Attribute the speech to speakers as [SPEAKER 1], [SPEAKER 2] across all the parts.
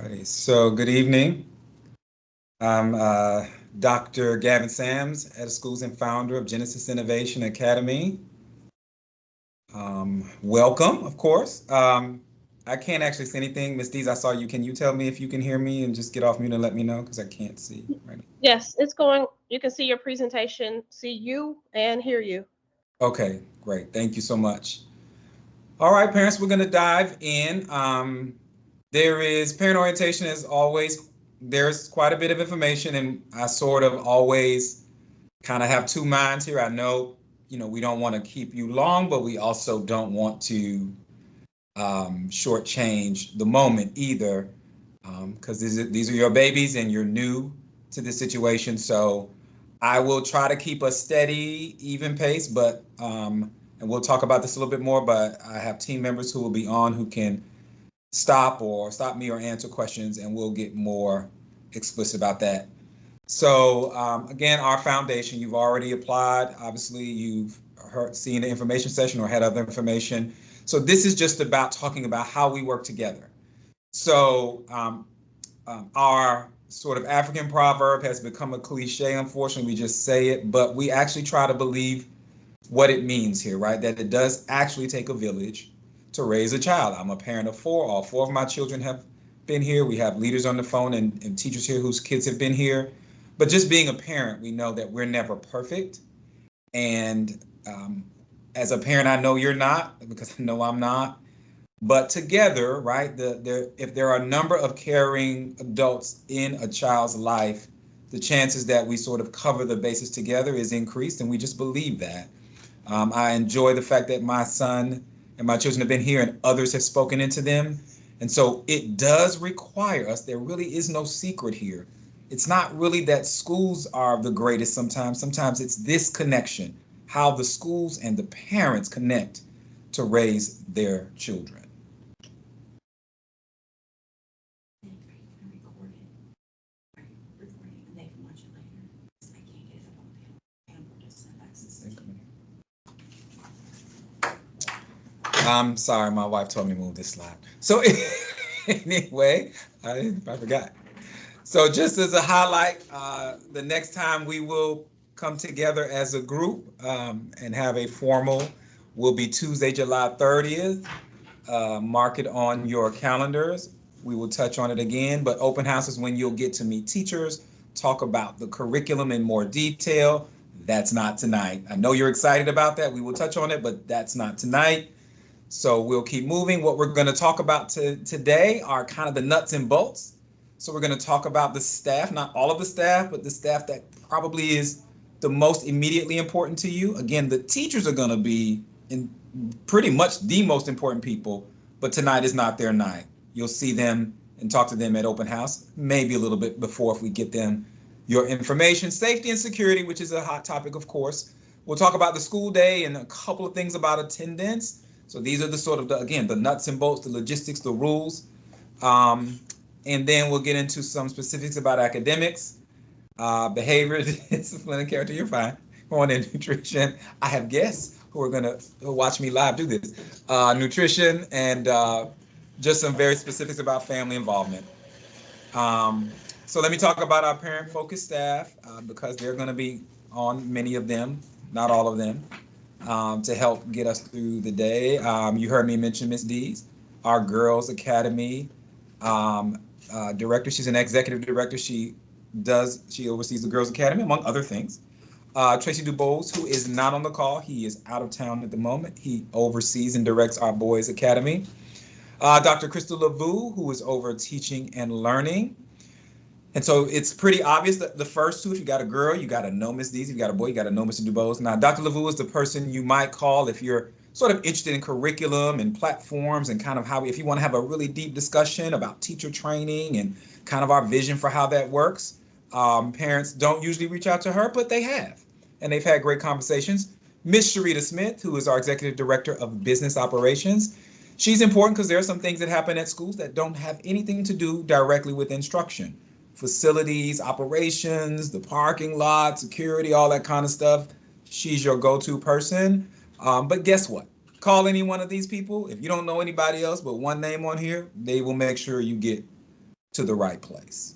[SPEAKER 1] Alrighty, so good evening. I'm Dr. Gavin Sams, head of schools and founder of Genesis Innovation Academy. Welcome, of course. I can't actually see anything. Miss Dees, I saw you. Can you tell me if you can hear me and just get off mute and let me know because I can't see right now.
[SPEAKER 2] Yes, it's going. You can see your presentation, see you, and hear you.
[SPEAKER 1] Okay, great. Thank you so much. All right, parents, we're going to dive in. There is parent orientation as always. There's quite a bit of information, and I sort of always kind of have two minds here. I know, we don't want to keep you long, but we also don't want to shortchange the moment either, because these are your babies and you're new to this situation. So I will try to keep a steady, even pace, but and we'll talk about this a little bit more. But I have team members who will be on who can stop me or answer questions, and we'll get more explicit about that. So again, our foundation, you've already applied. Obviously, you've seen the information session or had other information. So this is just about talking about how we work together. So our sort of African proverb has become a cliche. Unfortunately, we just say it, but we actually try to believe what it means here, right? That it does actually take a village to raise a child. I'm a parent of four. All four of my children have been here. We have leaders on the phone and teachers here whose kids have been here. But just being a parent, we know that we're never perfect. And as a parent, I know you're not because I know I'm not. But together, right, if there are a number of caring adults in a child's life, the chances that we sort of cover the bases together is increased, and we just believe that. I enjoy the fact that my son and my children have been here and others have spoken into them. And so it does require us, there really is no secret here. It's not really that schools are the greatest sometimes. Sometimes it's this connection, how the schools and the parents connect to raise their children. I'm sorry, my wife told me to move this slide. So anyway, I forgot. So just as a highlight, the next time we will come together as a group and have a formal will be Tuesday, July 30th. Mark it on your calendars. We will touch on it again, but open house is when you'll get to meet teachers, talk about the curriculum in more detail. That's not tonight. I know you're excited about that. We will touch on it, but that's not tonight. So we'll keep moving. What we're going to talk about today are kind of the nuts and bolts. So we're going to talk about the staff, not all of the staff, but the staff that probably is the most immediately important to you. Again, the teachers are going to be in pretty much the most important people, but tonight is not their night. You'll see them and talk to them at open house, maybe a little bit before if we get them your information. Safety and security, which is a hot topic, of course. We'll talk about the school day and a couple of things about attendance. So these are the sort of, again, the nuts and bolts, the logistics, the rules. And then we'll get into some specifics about academics, behavior, discipline, and character. You're fine. On in nutrition. I have guests who are going to watch me live do this. Nutrition and just some very specifics about family involvement. Um, so let me talk about our parent-focused staff because they're going to be on many of them, not all of them, to help get us through the day. You heard me mention Miss Dees, our Girls Academy director. She's an executive director. She oversees the Girls Academy, among other things. Tracy DuBose, who is not on the call. He is out of town at the moment. He oversees and directs our Boys Academy. Dr. Crystal LaVue, who is over teaching and learning. And so it's pretty obvious that the first two, if you got a girl, you got to know Miss Dees. If you got a boy, you got to know Mr. DuBose. Now, Dr. LaVue is the person you might call if you're sort of interested in curriculum and platforms and kind of how, if you want to have a really deep discussion about teacher training and kind of our vision for how that works. Parents don't usually reach out to her, but they have. And they've had great conversations. Miss Sharita Smith, who is our executive director of business operations. She's important because there are some things that happen at schools that don't have anything to do directly with instruction. Facilities, operations, the parking lot, security, all that kind of stuff. She's your go-to person. But guess what? Call any one of these people. If you don't know anybody else but one name on here, they will make sure you get to the right place.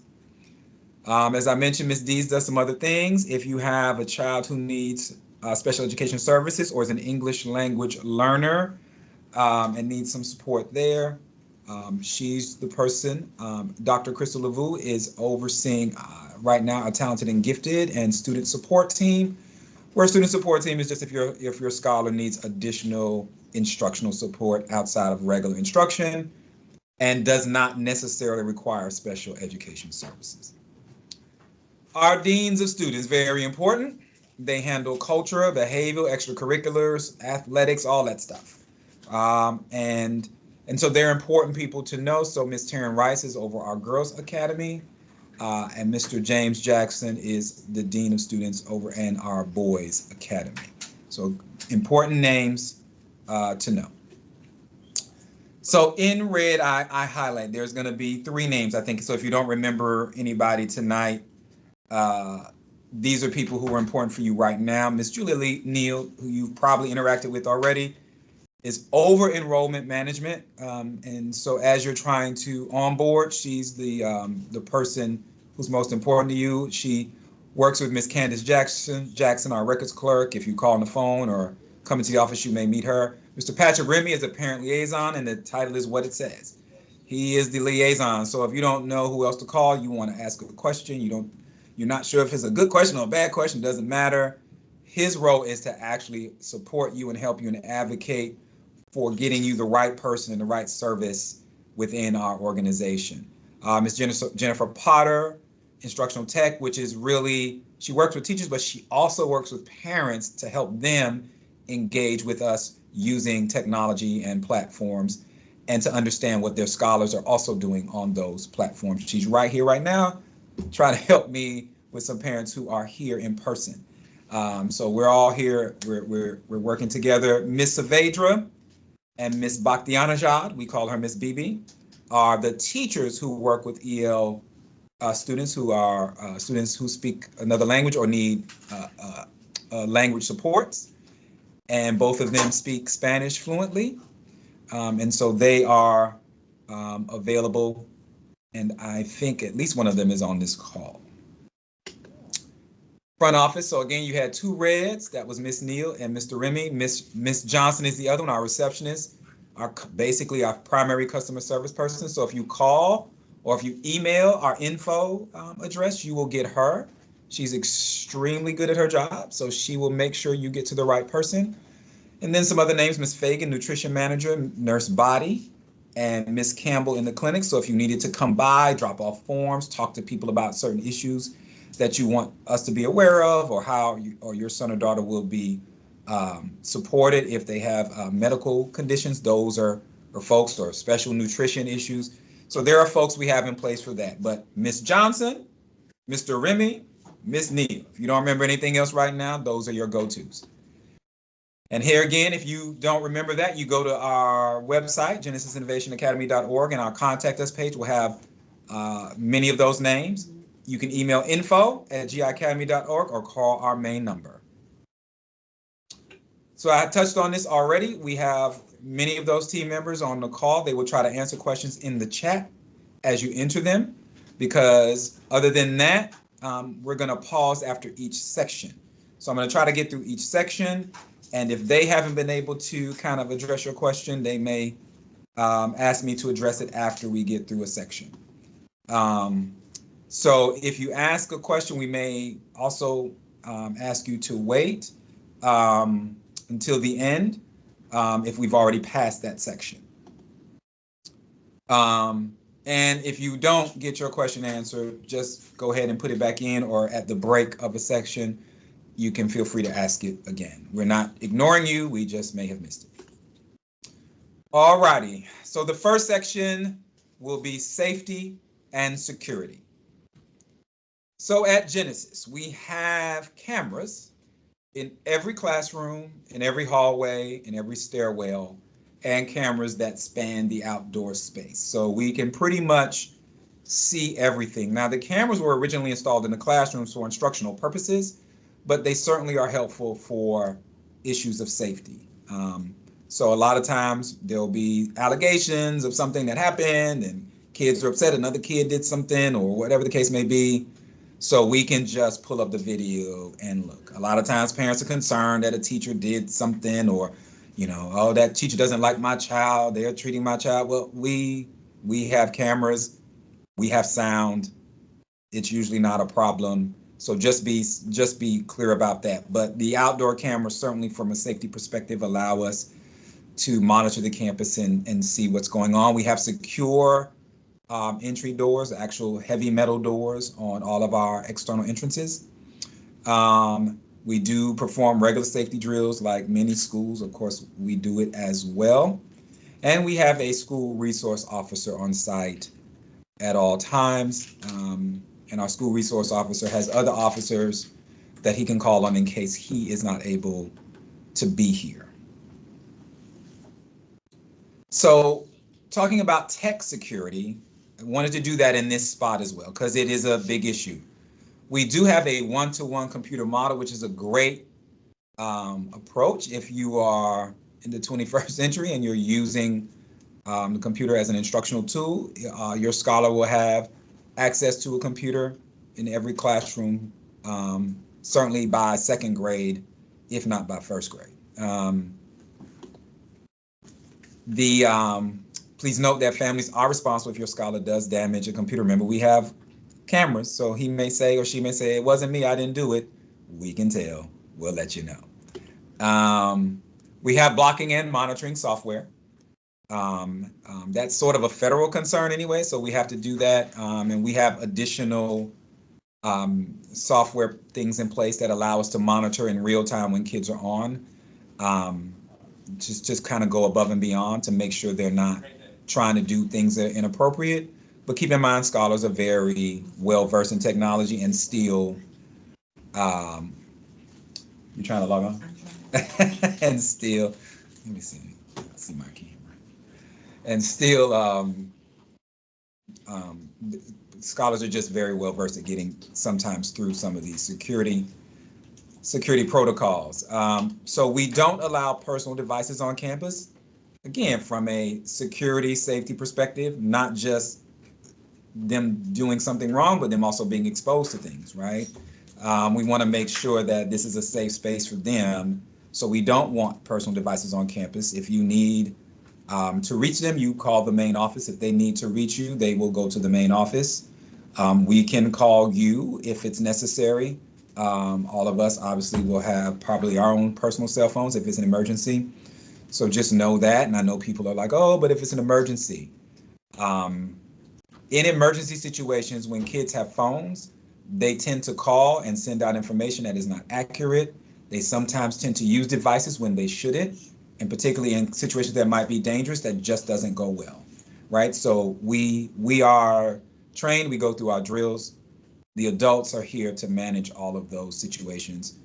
[SPEAKER 1] As I mentioned, Ms. Dees does some other things. If you have a child who needs special education services or is an English language learner and needs some support there, she's the person. Dr. Crystal Lavu is overseeing right now a talented and gifted and student support team, where student support team is just if your scholar needs additional instructional support outside of regular instruction and does not necessarily require special education services. Our deans of students, very important. They handle culture, behavioral, extracurriculars, athletics, all that stuff. And so they're important people to know. So Ms. Taryn Rice is over our Girls Academy, and Mr. James Jackson is the Dean of Students over in our Boys Academy. So important names to know. So in red, I highlight, there's gonna be 3 names, I think. So if you don't remember anybody tonight, these are people who are important for you right now. Miss Julia Lee Neal, who you've probably interacted with already, is over enrollment management. And so as you're trying to onboard, she's the person who's most important to you. She works with Miss Candace Jackson, our records clerk. If you call on the phone or come into the office, you may meet her. Mr. Patrick Remy is a parent liaison, and the title is what it says. He is the liaison. So if you don't know who else to call, you want to ask a question, you're not sure if it's a good question or a bad question, doesn't matter. His role is to actually support you and help you and advocate for getting you the right person and the right service within our organization. Ms. Jennifer Potter, instructional tech, which is really, she works with teachers, but she also works with parents to help them engage with us using technology and platforms and to understand what their scholars are also doing on those platforms. She's right here, right now, trying to help me with some parents who are here in person. So we're all here, we're working together. Miss Savedra and Miss Bakhtianajad, we call her Miss Bibi, are the teachers who work with EL students who are students who speak another language or need language supports. And both of them speak Spanish fluently. And so they are available, and I think at least one of them is on this call. Front office, so again, you had 2 reds. That was Miss Neal and Mr. Remy. Miss Johnson is the other one, our receptionist, basically our primary customer service person. So if you call or if you email our info address, you will get her. She's extremely good at her job, so she will make sure you get to the right person. And then some other names, Miss Fagan, nutrition manager, Nurse Body, and Miss Campbell in the clinic. So if you needed to come by, drop off forms, talk to people about certain issues that you want us to be aware of, or how your son or daughter will be supported if they have medical conditions, those are folks, or special nutrition issues. So there are folks we have in place for that. But Miss Johnson, Mr. Remy, Miss Neal, if you don't remember anything else right now, those are your go-tos. And here again, if you don't remember that, you go to our website, genesisinnovationacademy.org, and our contact us page will have many of those names. You can email info@giacademy.org or call our main number. So I touched on this already. We have many of those team members on the call. They will try to answer questions in the chat as you enter them, because other than that, we're going to pause after each section. So I'm going to try to get through each section. And if they haven't been able to kind of address your question, they may ask me to address it after we get through a section. So if you ask a question, we may also ask you to wait until the end if we've already passed that section. And if you don't get your question answered, just go ahead and put it back in, or at the break of a section, you can feel free to ask it again. We're not ignoring you, we just may have missed it. All righty, so the first section will be safety and security. So at Genesis, we have cameras in every classroom, in every hallway, in every stairwell, and cameras that span the outdoor space. So we can pretty much see everything. Now, the cameras were originally installed in the classrooms for instructional purposes, but they certainly are helpful for issues of safety. So a lot of times there'll be allegations of something that happened, and kids are upset, another kid did something or whatever the case may be. So we can just pull up the video and look. A lot of times parents are concerned that a teacher did something or, oh, that teacher doesn't like my child. They're treating my child. Well, we have cameras. We have sound. It's usually not a problem. So just be clear about that. But the outdoor cameras, certainly from a safety perspective, allow us to monitor the campus and see what's going on. We have secure entry doors, actual heavy metal doors on all of our external entrances. We do perform regular safety drills like many schools. Of course, we do it as well. And we have a school resource officer on site at all times. And our school resource officer has other officers that he can call on in case he is not able to be here. So talking about tech security, I wanted to do that in this spot as well, because it is a big issue. We do have a one-to-one computer model, which is a great approach if you are in the 21st century and you're using the computer as an instructional tool. Your scholar will have access to a computer in every classroom, certainly by second grade, if not by first grade. Please note that families are responsible if your scholar does damage a computer. Remember, we have cameras, so he may say or she may say, it wasn't me, I didn't do it. We can tell. We'll let you know. We have blocking and monitoring software. That's sort of a federal concern anyway, so we have to do that. And we have additional software things in place that allow us to monitor in real time when kids are on. Just kind of go above and beyond to make sure they're not trying to do things that are inappropriate. But keep in mind, scholars are very well versed in technology and still, you trying to log on? And still, let me see my camera. And still, scholars are just very well versed at getting sometimes through some of these security protocols. So we don't allow personal devices on campus. Again, from a security safety perspective, not just them doing something wrong, but them also being exposed to things, right? We want to make sure that this is a safe space for them. So we don't want personal devices on campus. If you need to reach them, you call the main office. If they need to reach you, they will go to the main office. We can call you if it's necessary. All of us obviously will have probably our own personal cell phones if it's an emergency. So just know that. And I know people are like, oh, but if it's an emergency. In emergency situations, when kids have phones, they tend to call and send out information that is not accurate. They sometimes tend to use devices when they shouldn't, and particularly in situations that might be dangerous, that just doesn't go well, right? So we are trained, we go through our drills. The adults are here to manage all of those situations,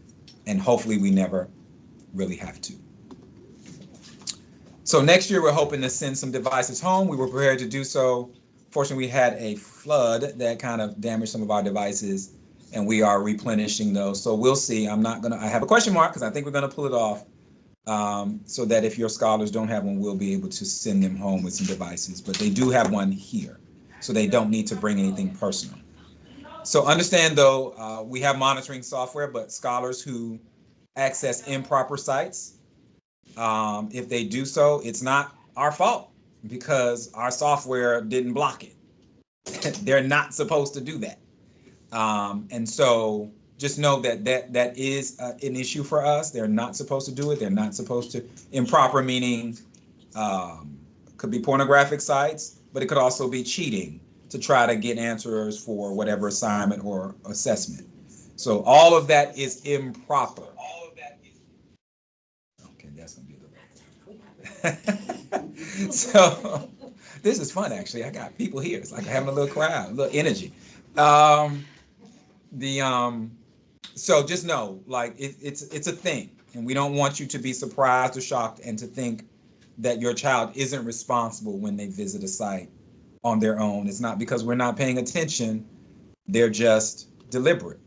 [SPEAKER 1] and hopefully we never really have to. So next year, we're hoping to send some devices home. We were prepared to do so. Fortunately, we had a flood that kind of damaged some of our devices, and we are replenishing those. So we'll see. I have a question mark because I think we're going to pull it off, so that if your scholars don't have one, we'll be able to send them home with some devices. But they do have one here, so they don't need to bring anything personal. So understand, though, we have monitoring software, but scholars who access improper sites, if they do so, it's not our fault because our software didn't block it. They're not supposed to do that. And so just know that is an issue for us. They're not supposed to do it. They're not supposed to. Improper meaning could be pornographic sites, but it could also be cheating to try to get answers for whatever assignment or assessment. So all of that is improper. Okay, that's gonna be the So this is fun, actually. I got people here. It's like having a little crowd, a little energy. So just know, like it's a thing, and we don't want you to be surprised or shocked and to think that your child isn't responsible when they visit a site on their own. It's not because we're not paying attention. They're just deliberate.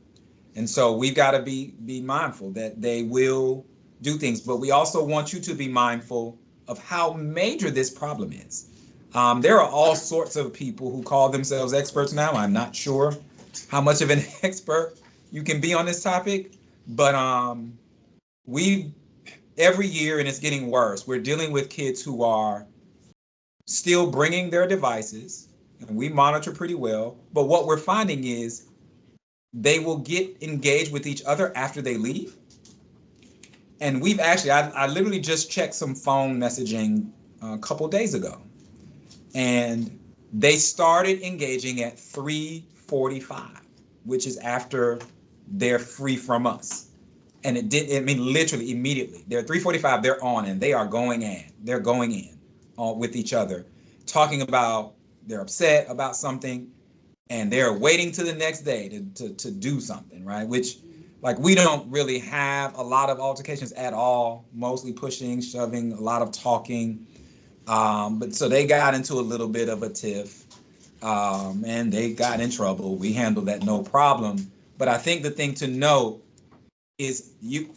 [SPEAKER 1] And so we've got to be mindful that they will do things, but we also want you to be mindful of how major this problem is. There are all sorts of people who call themselves experts now. I'm not sure how much of an expert you can be on this topic, but we every year, and it's getting worse, we're dealing with kids who are still bringing their devices, and we monitor pretty well. But what we're finding is they will get engaged with each other after they leave. And we've actually, I literally just checked some phone messaging a couple days ago, and they started engaging at 3:45, which is after they're free from us. And it did, I mean, literally immediately. They're 3:45, they're on, and they are going in. They're going in with each other, talking about they're upset about something, and they're waiting to the next day to do something, right? Which, like, we don't really have a lot of altercations at all, mostly pushing, shoving, a lot of talking. But so they got into a little bit of a tiff, and they got in trouble. We handled that no problem. But I think the thing to note is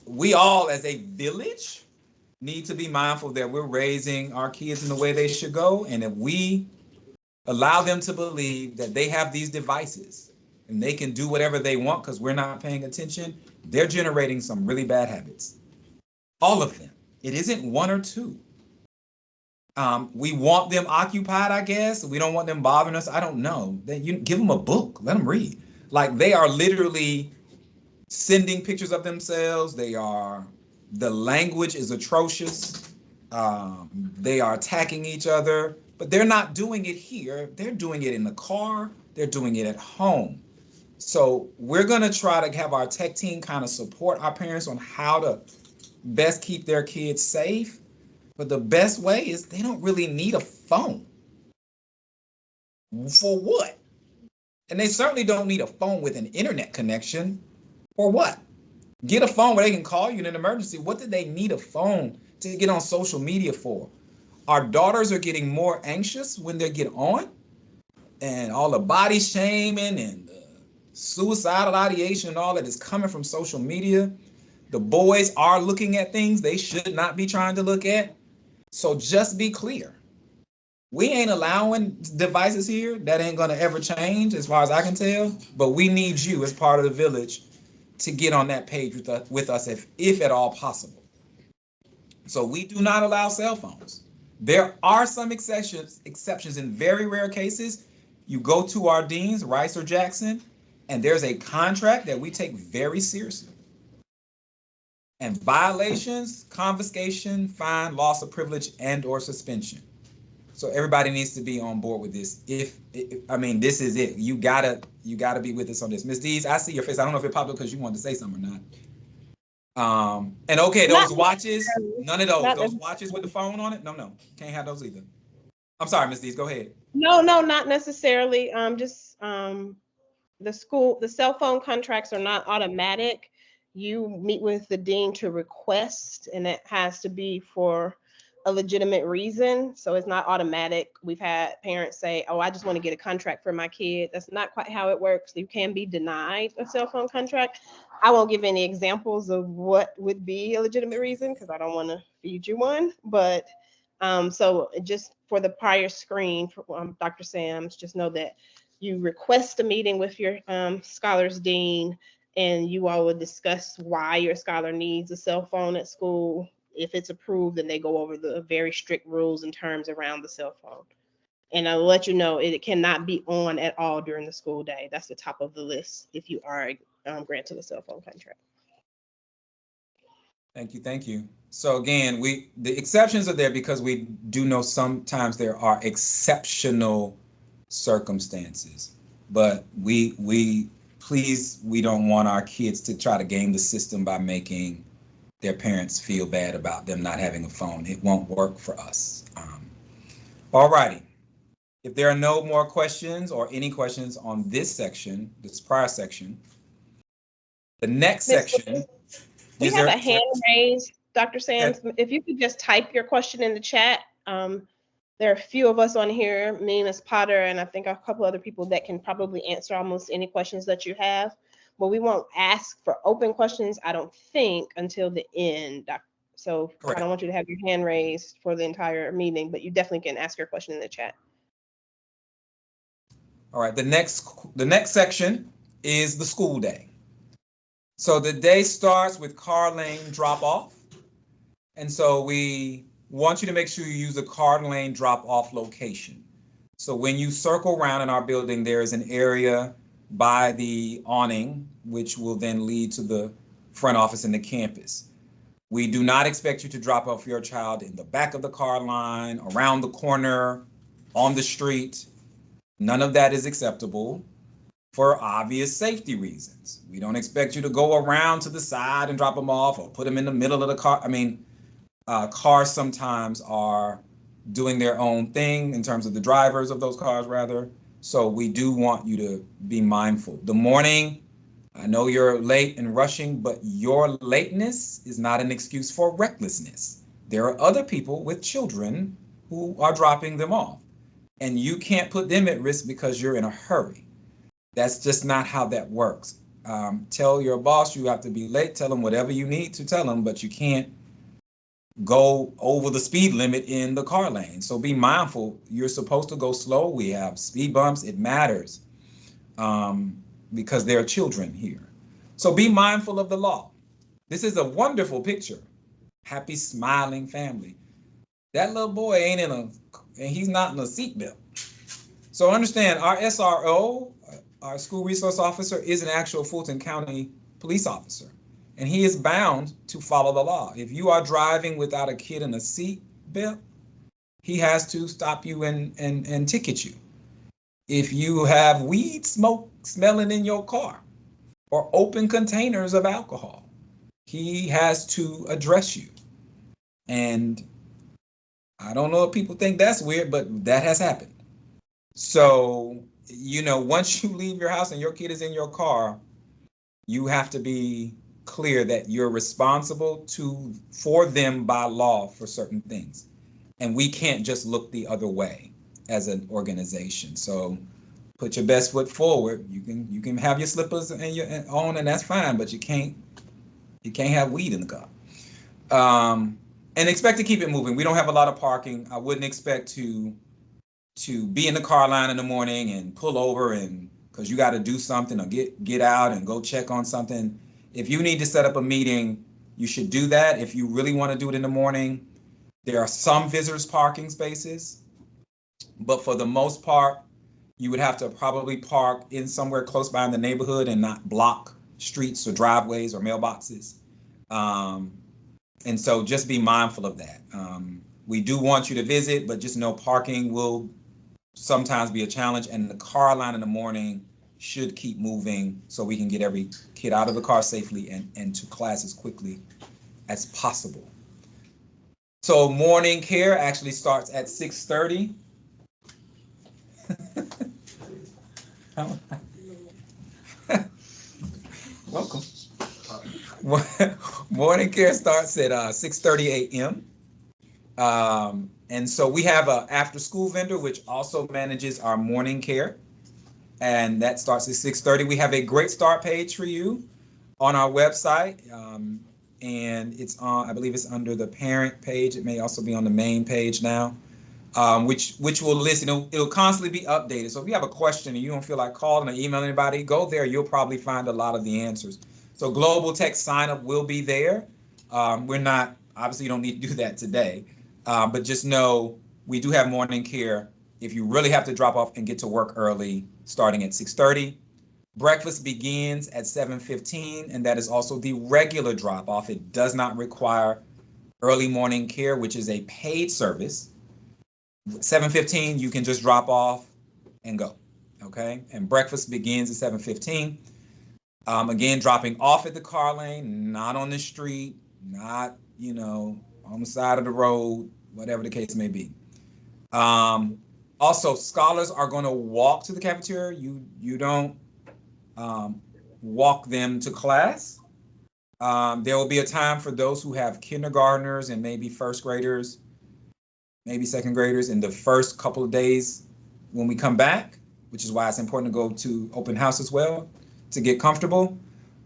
[SPEAKER 1] we all as a village need to be mindful that we're raising our kids in the way they should go, and if we allow them to believe that they have these devices and they can do whatever they want because we're not paying attention, they're generating some really bad habits. All of them. It isn't one or two. We want them occupied, I guess. We don't want them bothering us. I don't know. You give them a book, let them read. Like, they are literally sending pictures of themselves. The language is atrocious. They are attacking each other, but they're not doing it here. They're doing it in the car. They're doing it at home. So we're going to try to have our tech team kind of support our parents on how to best keep their kids safe. But the best way is they don't really need a phone. For what? And they certainly don't need a phone with an internet connection. For what? Get a phone where they can call you in an emergency. What do they need a phone to get on social media for? Our daughters are getting more anxious when they get on, and all the body shaming and the suicidal ideation and all that is coming from social media. The boys are looking at things they should not be trying to look at. So just be clear. We ain't allowing devices here. That ain't gonna ever change as far as I can tell. But we need you as part of the village to get on that page with us if at all possible. So we do not allow cell phones. There are some exceptions in very rare cases. You go to our deans, Rice or Jackson, and there's a contract that we take very seriously. And violations, confiscation, fine, loss of privilege, and or suspension. So everybody needs to be on board with this. I mean, this is it. You gotta be with us on this. Ms. Dees, I see your face. I don't know if it popped up because you wanted to say something or not. And okay, those watches, none of those. Those watches with the phone on it, no, can't have those either. I'm sorry, Ms. Dees, go ahead.
[SPEAKER 2] No, not necessarily. The cell phone contracts are not automatic. You meet with the dean to request, and it has to be for a legitimate reason. So it's not automatic. We've had parents say, "Oh, I just want to get a contract for my kid." That's not quite how it works. You can be denied a cell phone contract. I won't give any examples of what would be a legitimate reason because I don't want to feed you one. But so just for the prior screen, Dr. Sams, just know that you request a meeting with your scholar's dean, and you all will discuss why your scholar needs a cell phone at school. If it's approved, then they go over the very strict rules and terms around the cell phone. And I'll let you know it cannot be on at all during the school day. That's the top of the list if you are granted a cell phone contract.
[SPEAKER 1] Thank you. So again, the exceptions are there because we do know sometimes there are exceptional circumstances, but we don't want our kids to try to game the system by making their parents feel bad about them not having a phone. It won't work for us. All righty. If there are no more questions or any questions on this section, this prior section, the next section.
[SPEAKER 2] We have a hand raised, Dr. Sams. If you could just type your question in the chat. There are a few of us on here, me, Ms. Potter, and I think a couple other people that can probably answer almost any questions that you have. But we won't ask for open questions, I don't think, until the end. So correct. I don't want you to have your hand raised for the entire meeting, but you definitely can ask your question in the chat.
[SPEAKER 1] All right, the next section is the school day. So the day starts with car lane drop off. And so we want you to make sure you use a car lane drop off location. So when you circle around in our building, there is an area by the awning, which will then lead to the front office and the campus. We do not expect you to drop off your child in the back of the car line, around the corner, on the street. None of that is acceptable for obvious safety reasons. We don't expect you to go around to the side and drop them off or put them in the middle of the car. I mean, cars sometimes are doing their own thing in terms of the drivers of those cars, rather. So we do want you to be mindful. The morning, I know you're late and rushing, but your lateness is not an excuse for recklessness. There are other people with children who are dropping them off, and you can't put them at risk because you're in a hurry. That's just not how that works. Tell your boss you have to be late. Tell them whatever you need to tell them, but you can't go over the speed limit in the car lane. So be mindful. You're supposed to go slow. We have speed bumps. It matters because there are children here. So be mindful of the law. This is a wonderful picture. Happy, smiling family. That little boy ain't in and he's not in a seatbelt. So understand, our SRO, our school resource officer, is an actual Fulton County police officer, and he is bound to follow the law. If you are driving without a kid in a seat belt, he has to stop you and ticket you. If you have weed smoke smelling in your car or open containers of alcohol, he has to address you. And I don't know if people think that's weird, but that has happened. So, once you leave your house and your kid is in your car, you have to be clear that you're responsible for them by law for certain things. And we can't just look the other way as an organization. So put your best foot forward. You can have your slippers and your on, and that's fine, but you can't have weed in the car. And expect to keep it moving. We don't have a lot of parking. I wouldn't expect to be in the car line in the morning and pull over and because you got to do something or get out and go check on something. If you need to set up a meeting, you should do that. If you really want to do it in the morning, there are some visitors parking spaces, but for the most part, you would have to probably park in somewhere close by in the neighborhood and not block streets or driveways or mailboxes. And so just be mindful of that. We do want you to visit, but just know parking will sometimes be a challenge, and the car line in the morning should keep moving so we can get every kid out of the car safely and to class as quickly as possible. So morning care actually starts at 6:30. Welcome. Morning care starts at 6:30 a.m. And so we have an after school vendor, which also manages our morning care. And that starts at 6:30. We have a great start page for you on our website. And it's on, I believe it's under the parent page. It may also be on the main page now, which will list, it'll constantly be updated. So if you have a question and you don't feel like calling or emailing anybody, go there. You'll probably find a lot of the answers. So Global Tech sign up will be there. We're not, obviously you don't need to do that today. But just know we do have morning care if you really have to drop off and get to work early, starting at 6:30. Breakfast begins at 7:15, and that is also the regular drop off. It does not require early morning care, which is a paid service. 7:15, you can just drop off and go, okay? And breakfast begins at 7:15. Again, dropping off at the car lane, not on the street, not, on the side of the road, whatever the case may be. Also, scholars are going to walk to the cafeteria. You don't walk them to class. There will be a time for those who have kindergartners and maybe first graders, maybe second graders in the first couple of days when we come back, which is why it's important to go to open house as well to get comfortable,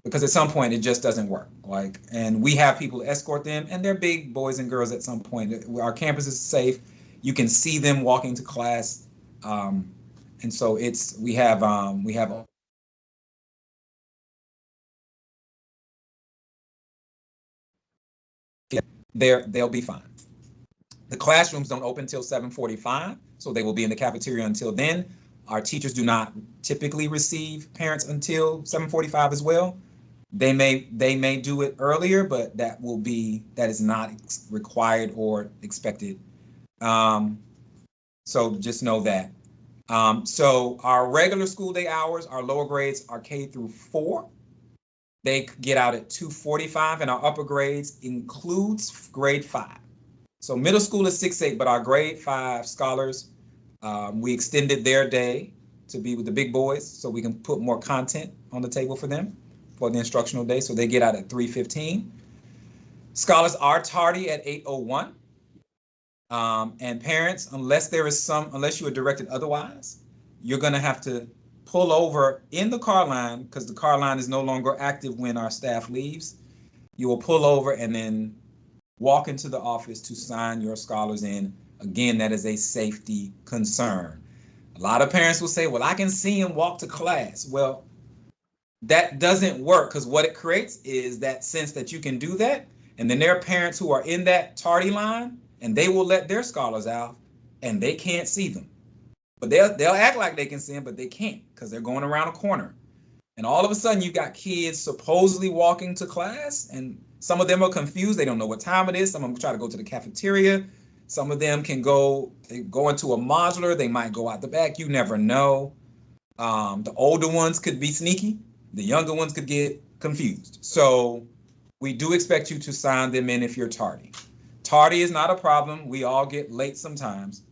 [SPEAKER 1] because at some point it just doesn't work. And we have people escort them, and they're big boys and girls at some point. Our campus is safe. You can see them walking to class. And so we have they'll be fine. The classrooms don't open till 7:45, so they will be in the cafeteria until then. Our teachers do not typically receive parents until 7:45 as well. They may do it earlier, but that is not required or expected. So just know that. So our regular school day hours, our lower grades are K through 4. They get out at 2:45, and our upper grades includes grade 5. So middle school is 6-8, but our grade 5 scholars, we extended their day to be with the big boys so we can put more content on the table for them for the instructional day. So they get out at 3:15. Scholars are tardy at 8:01. And parents, unless you are directed otherwise, you're going to have to pull over in the car line because the car line is no longer active when our staff leaves. You will pull over and then walk into the office to sign your scholars in. Again, that is a safety concern. A lot of parents will say, well, I can see them walk to class. Well, that doesn't work because what it creates is that sense that you can do that. And then there are parents who are in that tardy line and they will let their scholars out and they can't see them. But they'll act like they can see them, but they can't because they're going around a corner. And all of a sudden you've got kids supposedly walking to class and some of them are confused. They don't know what time it is. Some of them try to go to the cafeteria. Some of them can go into a modular. They might go out the back. You never know. The older ones could be sneaky. The younger ones could get confused. So we do expect you to sign them in if you're tardy. Tardy is not a problem. We all get late sometimes.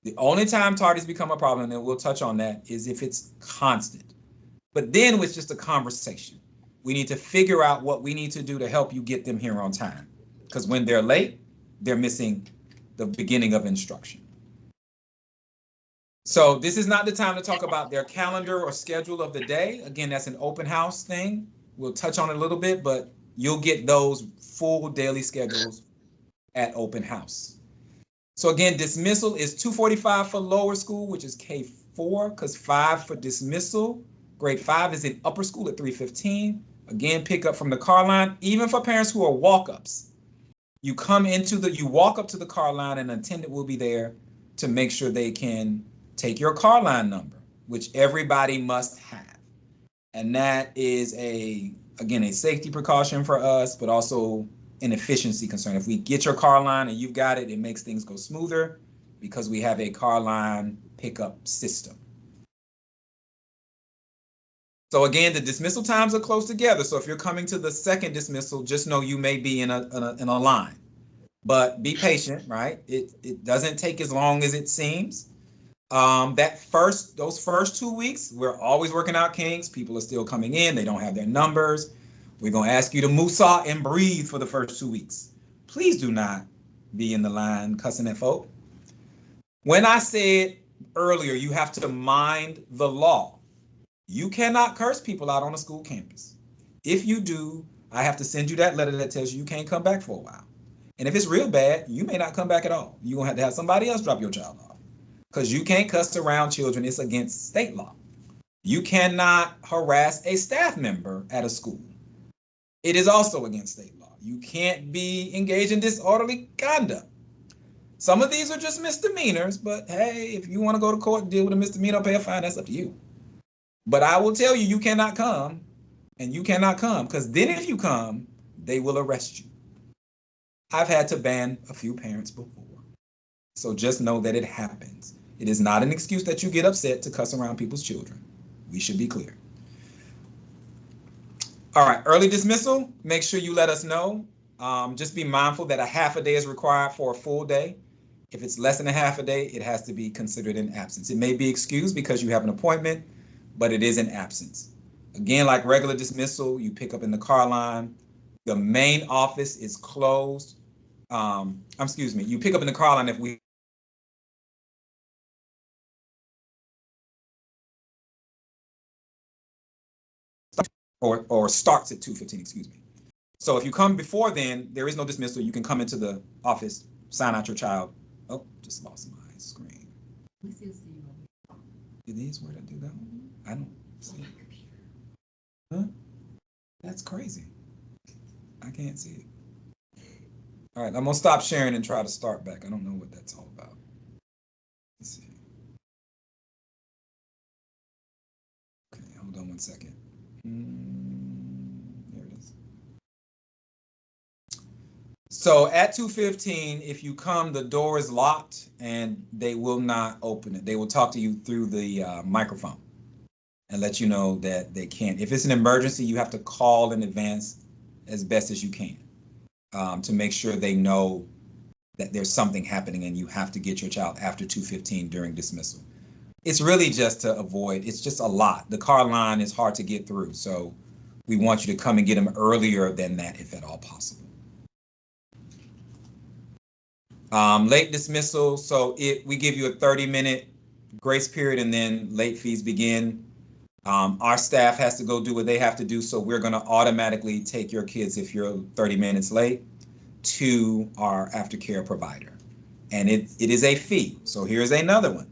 [SPEAKER 1] The only time tardies become a problem, and we'll touch on that, is if it's constant. But then it's just a conversation. We need to figure out what we need to do to help you get them here on time. Because when they're late, they're missing the beginning of instruction. So this is not the time to talk about their calendar or schedule of the day. Again, that's an open house thing. We'll touch on it a little bit, but you'll get those full daily schedules at open house. So again, dismissal is 2:45 for lower school, which is K4, because 5 for dismissal. Grade 5 is in upper school at 3:15. Again, pick up from the car line. Even for parents who are walk-ups, you walk up to the car line and an attendant will be there to make sure they can take your car line number, which everybody must have. And that is again, a safety precaution for us, but also an efficiency concern. If we get your car line and you've got it, it makes things go smoother because we have a car line pickup system. So again, the dismissal times are close together. So if you're coming to the second dismissal, just know you may be in a line, but be patient, right? It doesn't take as long as it seems. Those first 2 weeks, we're always working out kinks. People are still coming in. They don't have their numbers. We're going to ask you to musa and breathe for the first 2 weeks. Please do not be in the line cussing at folk. When I said earlier, you have to mind the law. You cannot curse people out on a school campus. If you do, I have to send you that letter that tells you can't come back for a while. And if it's real bad, you may not come back at all. You're going to have somebody else drop your child off because you can't cuss around children. It's against state law. You cannot harass a staff member at a school. It is also against state law. You can't be engaged in disorderly conduct. Some of these are just misdemeanors, but hey, if you want to go to court and deal with a misdemeanor, pay a fine, that's up to you. But I will tell you, you cannot come, and you cannot come, because then if you come, they will arrest you. I've had to ban a few parents before. So just know that it happens. It is not an excuse that you get upset to cuss around people's children. We should be clear. All right, early dismissal, make sure you let us know. Just be mindful that a half a day is required for a full day. If it's less than a half a day, it has to be considered an absence. It may be excused because you have an appointment, but it is an absence. Again, like regular dismissal, you pick up in the car line. The main office is closed. You pick up in the car line if we or starts at 2:15, excuse me. So if you come before then, there is no dismissal. You can come into the office, sign out your child. Oh, just lost my screen. It is where to do that one? I don't see it. Huh? That's crazy. I can't see it. All right, I'm gonna stop sharing and try to start back. I don't know what that's all about. Let's see. Okay, hold on one second. There it is. So at 2:15, if you come, the door is locked and they will not open it. They will talk to you through the microphone and let you know that they can't. If it's an emergency, you have to call in advance as best as you can to make sure they know that there's something happening and you have to get your child after 2:15 during dismissal. It's really just to avoid, it's just a lot. The car line is hard to get through. So we want you to come and get them earlier than that if at all possible. Late dismissal, so we give you a 30-minute grace period and then late fees begin. Our staff has to go do what they have to do, so we're going to automatically take your kids if you're 30 minutes late to our aftercare provider. And it is a fee. So here's another one.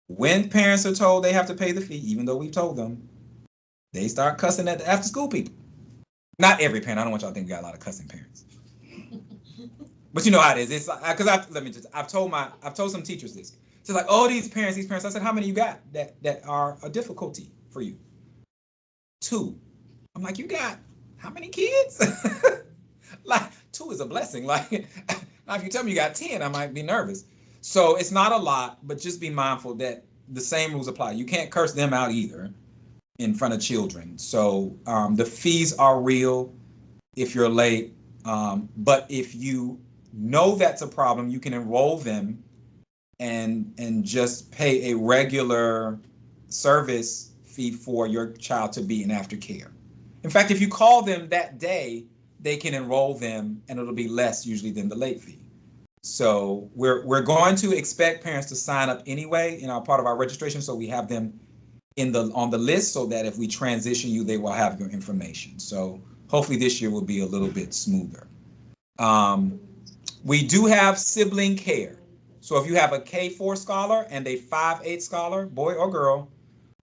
[SPEAKER 1] When parents are told they have to pay the fee, even though we've told them, they start cussing at the after school people. Not every parent. I don't want y'all to think we got a lot of cussing parents. But you know how it is. It's because I've told some teachers this. So like, oh, these parents. I said, how many you got that are a difficulty for you? 2. I'm like, you got how many kids? Like 2 is a blessing. Like now if you tell me you got 10, I might be nervous. So it's not a lot, but just be mindful that the same rules apply. You can't curse them out either in front of children. So the fees are real if you're late. But if you know that's a problem, you can enroll them and just pay a regular service fee for your child to be in aftercare. In fact, if you call them that day, they can enroll them and it'll be less usually than the late fee. So we're going to expect parents to sign up anyway in our part of our registration, so we have them on the list so that if we transition you, they will have your information. So hopefully this year will be a little bit smoother. We do have sibling care. So if you have a K4 scholar and a 5/8 scholar, boy or girl,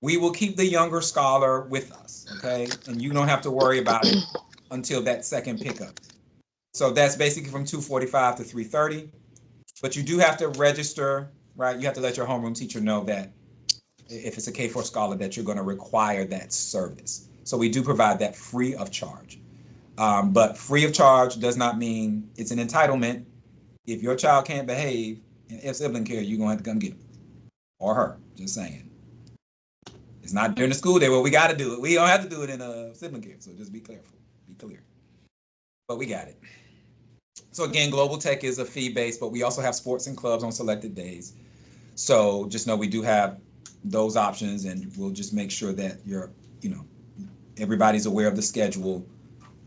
[SPEAKER 1] we will keep the younger scholar with us, okay? And you don't have to worry about it until that second pickup. So that's basically from 2:45 to 3:30. But you do have to register, right? You have to let your homeroom teacher know that if it's a K4 scholar that you're going to require that service. So we do provide that free of charge. But free of charge does not mean it's an entitlement. If your child can't behave in sibling care, you're going to have to come get him or her. Just saying. It's not during the school day. Well, we got to do it. We don't have to do it in a sibling care. So just be careful. Be clear. But we got it. So again, Global Tech is a fee-based, but we also have sports and clubs on selected days. So just know we do have those options, and we'll just make sure that everybody's aware of the schedule.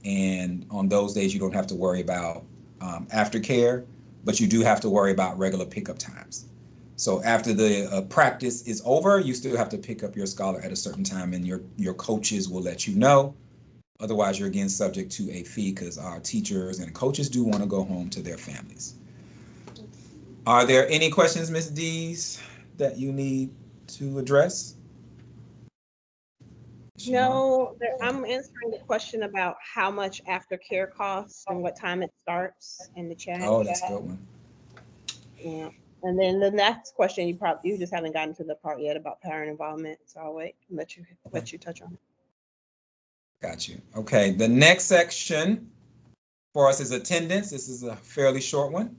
[SPEAKER 1] And on those days, you don't have to worry about aftercare, but you do have to worry about regular pickup times. So after the practice is over, you still have to pick up your scholar at a certain time, and your coaches will let you know. Otherwise, you're again subject to a fee because our teachers and coaches do want to go home to their families. Are there any questions, Ms. Dees, that you need to address?
[SPEAKER 2] No, I'm answering the question about how much aftercare costs and what time it starts in the chat.
[SPEAKER 1] Oh, that's a good one.
[SPEAKER 2] Yeah. And then the next question, you just haven't gotten to the part yet about parent involvement. So I'll wait and let you touch on it.
[SPEAKER 1] Got you. Okay, the next section for us is attendance. This is a fairly short one.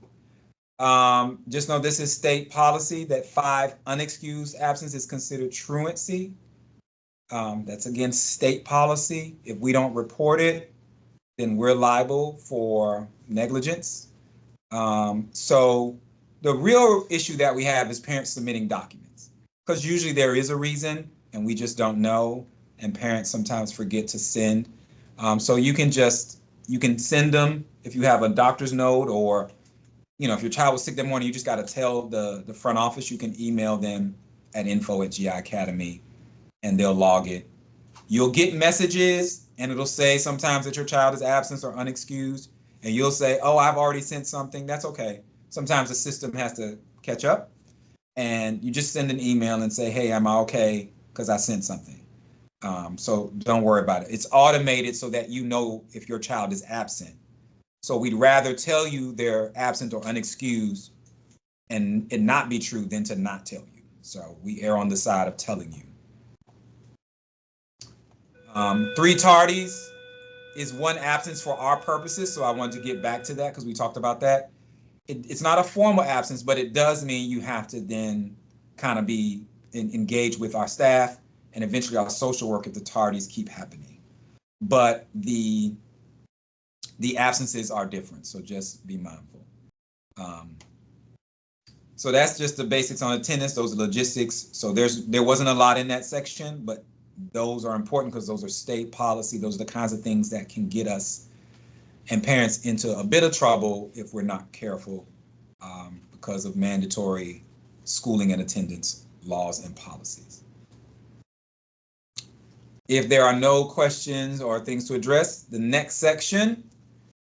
[SPEAKER 1] Just know this is state policy that 5 unexcused absence is considered truancy. That's against state policy. If we don't report it, then we're liable for negligence. So the real issue that we have is parents submitting documents, because usually there is a reason and we just don't know, and parents sometimes forget to send. So you can send them if you have a doctor's note, or if your child was sick that morning, you just got to tell the front office. You can email them at info@GI Academy and they'll log it. You'll get messages and it'll say sometimes that your child is absent or unexcused, and you'll say, oh, I've already sent something. That's okay. Sometimes the system has to catch up. and you just send an email and say, hey, am I okay? Because I sent something. So don't worry about it. It's automated so that you know if your child is absent. So we'd rather tell you they're absent or unexcused and it not be true than to not tell you. So we err on the side of telling you. 3 tardies is 1 absence for our purposes. So I wanted to get back to that because we talked about that. It's not a formal absence, but it does mean you have to then kind of be engaged with our staff and eventually our social work if the tardies keep happening. But the absences are different, so just be mindful. So that's just the basics on attendance. Those are logistics. So there wasn't a lot in that section, but those are important because those are state policy. Those are the kinds of things that can get us and parents into a bit of trouble if we're not careful because of mandatory schooling and attendance laws and policies. If there are no questions or things to address, the next section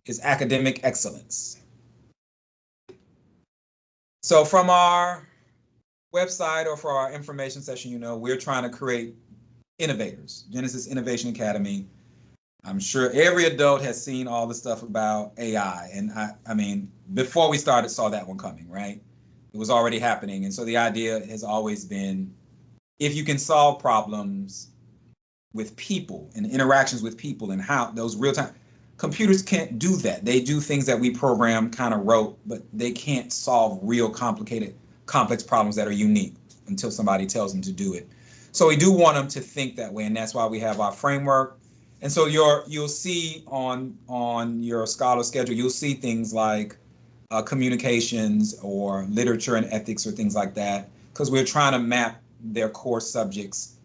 [SPEAKER 1] is academic excellence. So from our website or for our information session, we're trying to create innovators. Genesis Innovation Academy. I'm sure every adult has seen all the stuff about AI. And I mean, before we started, saw that one coming, right? It was already happening. And so the idea has always been, if you can solve problems with people and interactions with people and how those real time, computers can't do that. They do things that we program kind of wrote, but they can't solve real complicated, complex problems that are unique until somebody tells them to do it. So we do want them to think that way. And that's why we have our framework. And so you'll see on your scholar schedule, you'll see things like communications or literature and ethics or things like that, because we're trying to map their core subjects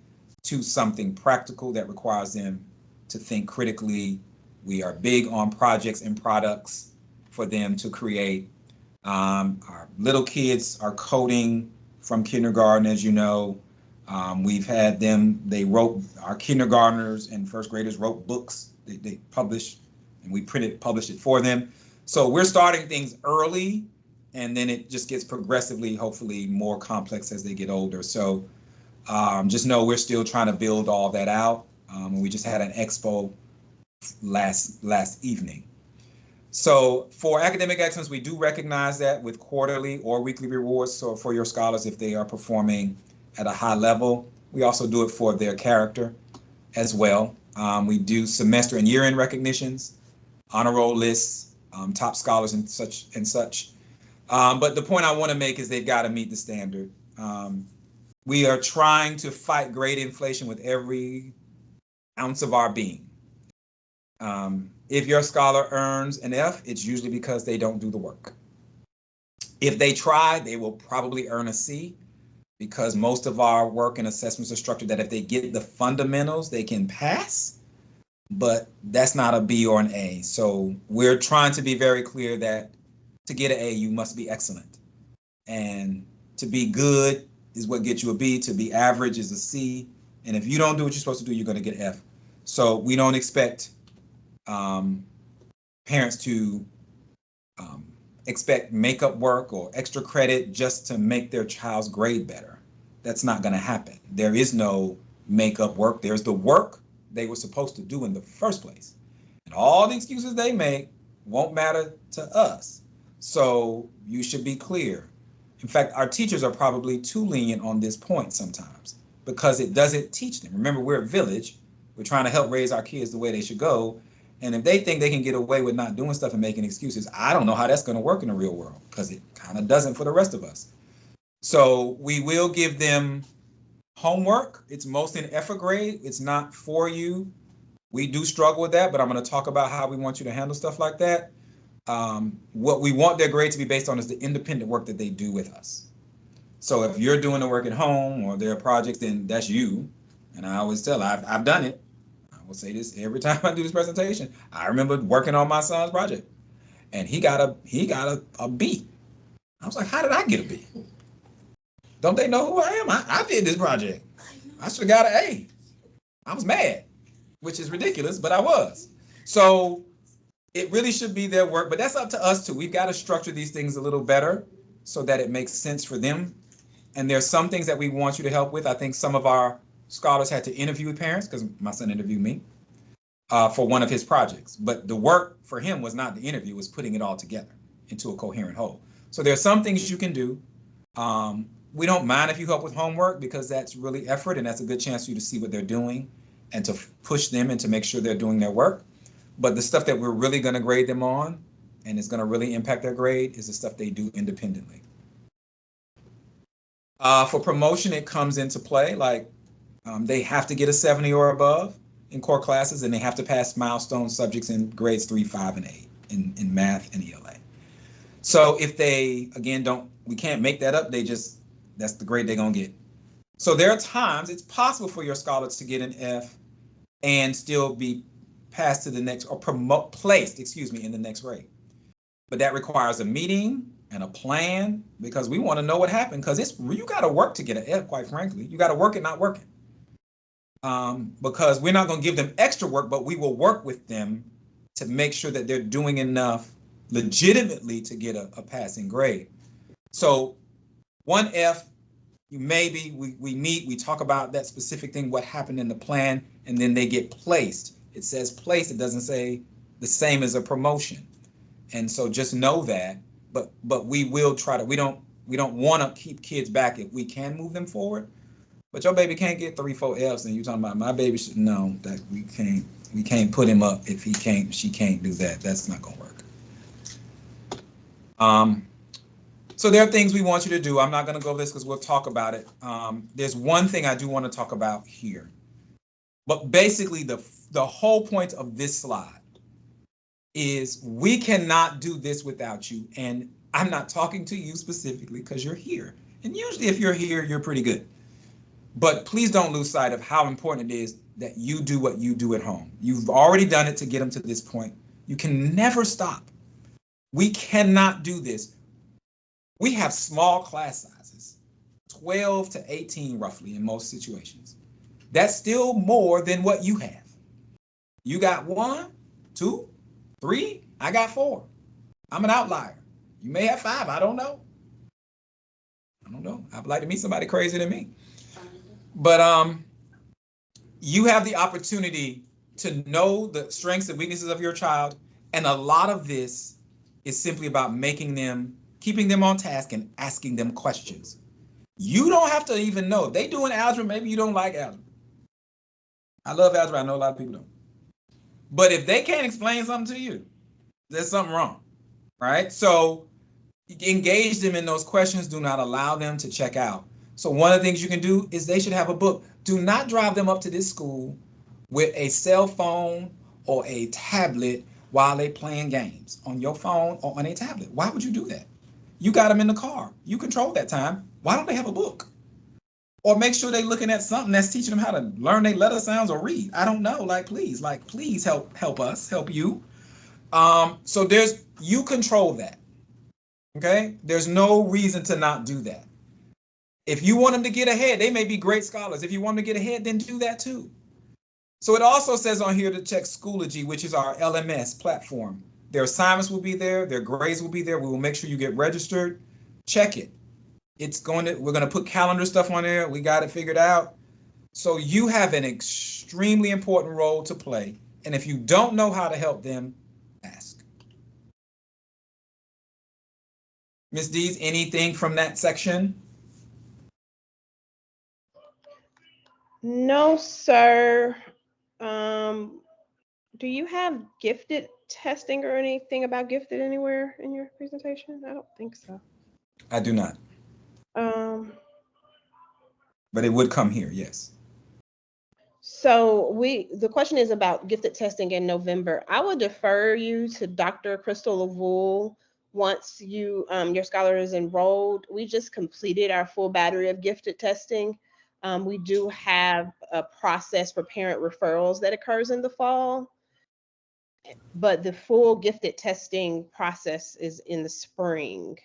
[SPEAKER 1] to something practical that requires them to think critically. We are big on projects and products for them to create. Our little kids are coding from kindergarten, as you know. We've had them, our kindergartners and first graders wrote books they published, and we published it for them. So we're starting things early, and then it just gets progressively, hopefully, more complex as they get older. So just know we're still trying to build all that out. We just had an expo last evening. So for academic excellence, we do recognize that with quarterly or weekly rewards. So for your scholars, if they are performing at a high level, we also do it for their character as well. We do semester and year-end recognitions, honor roll lists, top scholars and such. But the point I want to make is they've got to meet the standard. We are trying to fight grade inflation with every ounce of our being. If your scholar earns an F, it's usually because they don't do the work. If they try, they will probably earn a C, because most of our work and assessments are structured that if they get the fundamentals, they can pass, but that's not a B or an A. So we're trying to be very clear that to get an A, you must be excellent. And to be good is what gets you a B. To be average is a C. And if you don't do what you're supposed to do, you're going to get F. So we don't expect parents to expect makeup work or extra credit just to make their child's grade better. That's not going to happen. There is no makeup work. There's the work they were supposed to do in the first place. And all the excuses they make won't matter to us. So you should be clear. In fact, our teachers are probably too lenient on this point sometimes because it doesn't teach them. Remember, we're a village. We're trying to help raise our kids the way they should go. And if they think they can get away with not doing stuff and making excuses, I don't know how that's going to work in the real world, because it kind of doesn't for the rest of us. So we will give them homework. It's most in effort grade. It's not for you. We do struggle with that, but I'm going to talk about how we want you to handle stuff like that. What we want their grade to be based on is the independent work that they do with us. So if you're doing the work at home or their projects, then that's you. And I always tell, I've done it. I will say this every time I do this presentation. I remember working on my son's project, and he got a B. I was like, how did I get a B? Don't they know who I am? I did this project. I should have got an A. I was mad, which is ridiculous, but I was. So it really should be their work, but that's up to us too. We've got to structure these things a little better so that it makes sense for them And there's some things that we want you to help with. I think some of our scholars had to interview with parents, because my son interviewed me for one of his projects. But the work for him was not the interview, it was putting it all together into a coherent whole. So there's some things you can do. We don't mind if you help with homework, because that's really effort, and that's a good chance for you to see what they're doing and to push them and to make sure they're doing their work. But the stuff that we're really going to grade them on and is going to really impact their grade is the stuff they do independently. For promotion, it comes into play, like they have to get a 70 or above in core classes, and they have to pass milestone subjects in grades 3, 5, and 8 in math and ELA. So if they, again, we can't make that up, that's the grade they're going to get. So there are times it's possible for your scholars to get an F and still be passed to the next, or placed, in the next grade. But that requires a meeting and a plan, because we want to know what happened, because you got to work to get an F, quite frankly. You got to work it, not working. Because we're not going to give them extra work, but we will work with them to make sure that they're doing enough legitimately to get a passing grade. So 1 F, maybe we meet, we talk about that specific thing, what happened in the plan, and then they get placed. It says placed, it doesn't say the same as a promotion. And so just know that, but we will try to, we don't want to keep kids back if we can move them forward. But your baby can't get 3, 4 Fs, and you talking about my baby should know that we can't put him up if she can't do that. That's not gonna work. So there are things we want you to do. I'm not gonna go over this because we'll talk about it. There's one thing I do want to talk about here. But basically the whole point of this slide is we cannot do this without you. And I'm not talking to you specifically because you're here. And usually if you're here, you're pretty good. But please don't lose sight of how important it is that you do what you do at home. You've already done it to get them to this point. You can never stop. We cannot do this. We have small class sizes, 12 to 18 roughly in most situations. That's still more than what you have. You got 1, 2, 3, I got 4. I'm an outlier. You may have 5, I don't know. I'd like to meet somebody crazier than me. But you have the opportunity to know the strengths and weaknesses of your child. And a lot of this is simply about keeping them on task and asking them questions. You don't have to even know. If they doing algebra, maybe you don't like algebra. I love algebra, I know a lot of people don't. But if they can't explain something to you, there's something wrong, right? So engage them in those questions. Do not allow them to check out. So one of the things you can do is they should have a book. Do not drive them up to this school with a cell phone or a tablet while they're playing games on your phone or on a tablet. Why would you do that? You got them in the car. You control that time. Why don't they have a book? Or make sure they're looking at something that's teaching them how to learn their letter sounds or read. I don't know. Please help us, help you. So you control that. Okay? There's no reason to not do that. If you want them to get ahead, they may be great scholars. If you want them to get ahead, then do that too. So it also says on here to check Schoology, which is our LMS platform. Their assignments will be there. Their grades will be there. We will make sure you get registered. Check it. We're going to put calendar stuff on there. We got it figured out. So you have an extremely important role to play. And if you don't know how to help them, ask. Ms. Dees, anything from that section?
[SPEAKER 2] No, sir. Do you have gifted testing or anything about gifted anywhere in your presentation? I don't think so.
[SPEAKER 1] I do not. But it would come here, yes.
[SPEAKER 2] So the question is about gifted testing in November. I would defer you to Dr. Crystal LaVoule once your scholar is enrolled. We just completed our full battery of gifted testing. We do have a process for parent referrals that occurs in the fall, but the full gifted testing process is in the spring.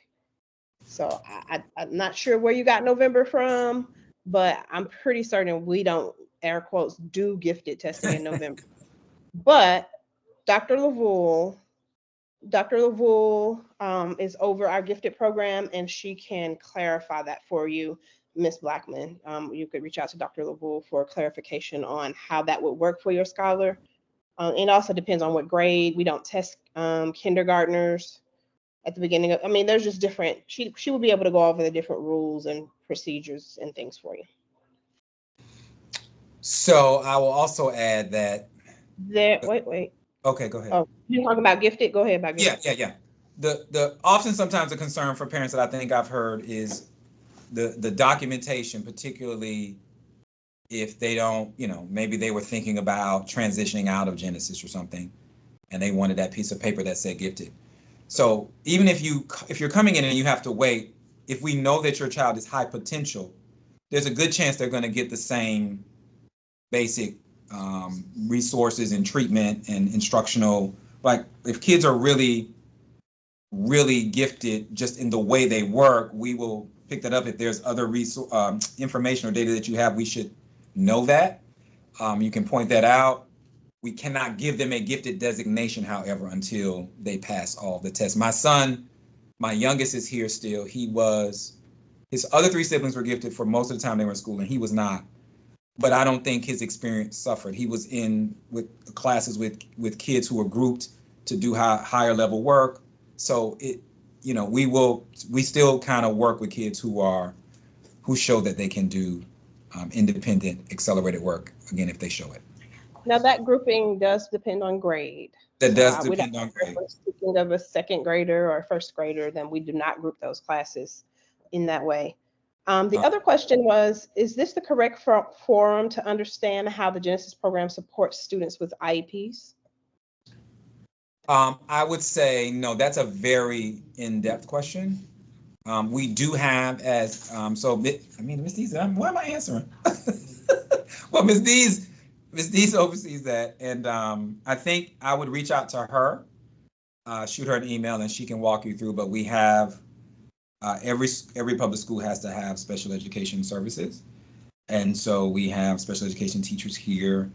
[SPEAKER 2] So I'm not sure where you got November from, but I'm pretty certain we don't, air quotes, do gifted testing in November. But Dr. LaVoule is over our gifted program, and she can clarify that for you. Ms. Blackman. You could reach out to Dr. LaVoule for clarification on how that would work for your scholar. It also depends on what grade. We don't test kindergartners at the beginning of, I mean, there's just different, she will be able to go over the different rules and procedures and things for you.
[SPEAKER 1] So I will also add that.
[SPEAKER 2] Wait.
[SPEAKER 1] Okay, go ahead.
[SPEAKER 2] Oh, you're talking about gifted? Go ahead about gifted.
[SPEAKER 1] Yeah. The often sometimes a concern for parents that I think I've heard is the documentation, particularly if they don't, maybe they were thinking about transitioning out of Genesis or something, and they wanted that piece of paper that said gifted. So even if you're coming in and you have to wait, if we know that your child is high potential, there's a good chance they're going to get the same basic resources and treatment and instructional. Like if kids are really, really gifted just in the way they work, we will pick that up. If there's other information or data that you have, we should know that. You can point that out. We cannot give them a gifted designation, however, until they pass all the tests. My son, my youngest, is here still. His other three siblings were gifted for most of the time they were in school, and he was not. But I don't think his experience suffered. He was in with classes with kids who were grouped to do higher level work. So we still kind of work with kids who show that they can do independent accelerated work, again, if they show it.
[SPEAKER 2] Now that grouping does depend on grade.
[SPEAKER 1] That does depend on grade.
[SPEAKER 2] If we're speaking of a second grader or a first grader, then we do not group those classes in that way. The other question was, is this the correct forum to understand how the Genesis program supports students with IEPs?
[SPEAKER 1] I would say no, that's a very in-depth question. We do have Ms. Dees, why am I answering? Well, Ms. Dees oversees that, and I think I would reach out to her, shoot her an email, and she can walk you through. But we have every public school has to have special education services, and so we have special education teachers here.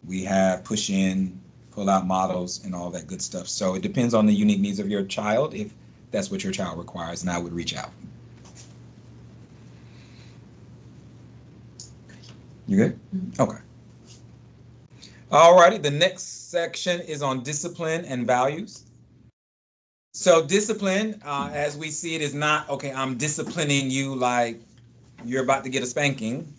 [SPEAKER 1] We have push in, pull out models, and all that good stuff. So it depends on the unique needs of your child, if that's what your child requires, and I would reach out. You good? Mm-hmm. Okay. All righty, the next section is on discipline and values. So discipline, as we see it, is not, okay, I'm disciplining you like you're about to get a spanking.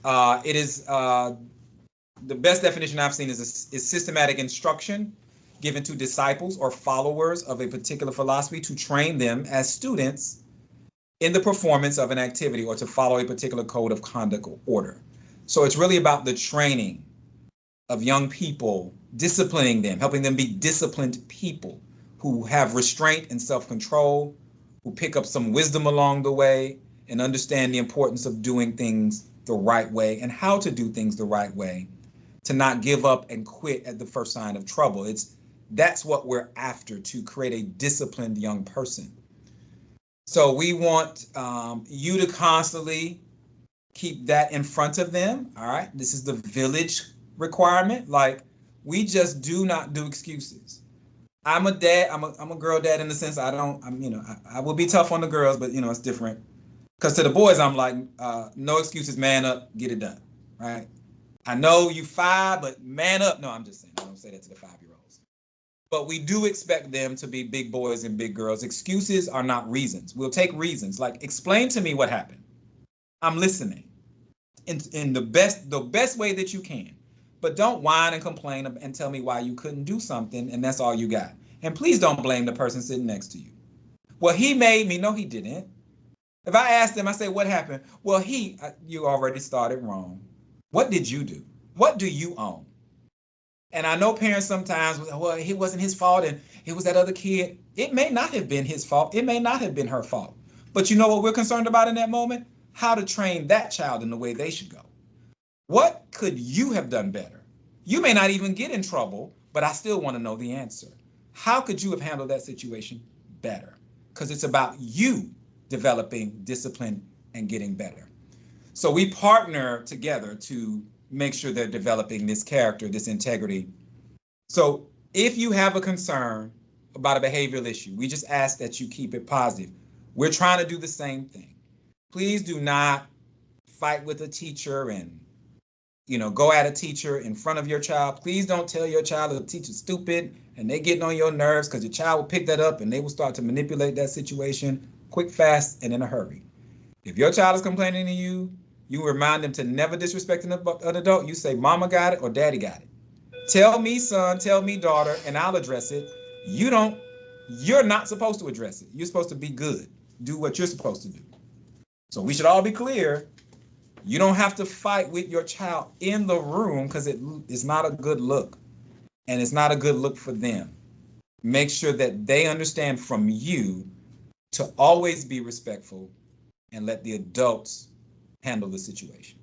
[SPEAKER 1] It is, the best definition I've seen is systematic instruction given to disciples or followers of a particular philosophy to train them as students in the performance of an activity or to follow a particular code of conduct or order. So it's really about the training of young people, disciplining them, helping them be disciplined people who have restraint and self-control, who pick up some wisdom along the way and understand the importance of doing things the right way and how to do things the right way, to not give up and quit at the first sign of trouble. That's what we're after, to create a disciplined young person. So we want you to constantly keep that in front of them. All right, this is the village requirement. Like, we just do not do excuses. I'm a dad. I'm a girl dad in the sense I will be tough on the girls, but it's different. Because to the boys, I'm like, no excuses, man up, get it done, right? I know you 5, but man up. No, I'm just saying, I don't say that to the 5-year-olds. But we do expect them to be big boys and big girls. Excuses are not reasons. We'll take reasons. Like, explain to me what happened. I'm listening in the best way that you can. But don't whine and complain and tell me why you couldn't do something and that's all you got. And please don't blame the person sitting next to you. Well, he made me. No, he didn't. If I asked them, I say, what happened? Well, you already started wrong. What did you do? What do you own? And I know parents sometimes, well, it wasn't his fault and it was that other kid. It may not have been his fault. It may not have been her fault. But you know what we're concerned about in that moment? How to train that child in the way they should go. What could you have done better? You may not even get in trouble, but I still want to know the answer. How could you have handled that situation better? Because it's about you developing discipline and getting better. So we partner together to make sure they're developing this character, this integrity. So if you have a concern about a behavioral issue, we just ask that you keep it positive. We're trying to do the same thing. Please do not fight with a teacher and go at a teacher in front of your child. Please don't tell your child the teacher's stupid and they getting on your nerves, because your child will pick that up and they will start to manipulate that situation quick, fast, and in a hurry. If your child is complaining to you, you remind them to never disrespect an adult. You say, Mama got it or Daddy got it. Tell me, son, tell me, daughter, and I'll address it. You're not supposed to address it. You're supposed to be good. Do what you're supposed to do. So we should all be clear. You don't have to fight with your child in the room, because it's not a good look, and it's not a good look for them. Make sure that they understand from you to always be respectful and let the adults handle the situation.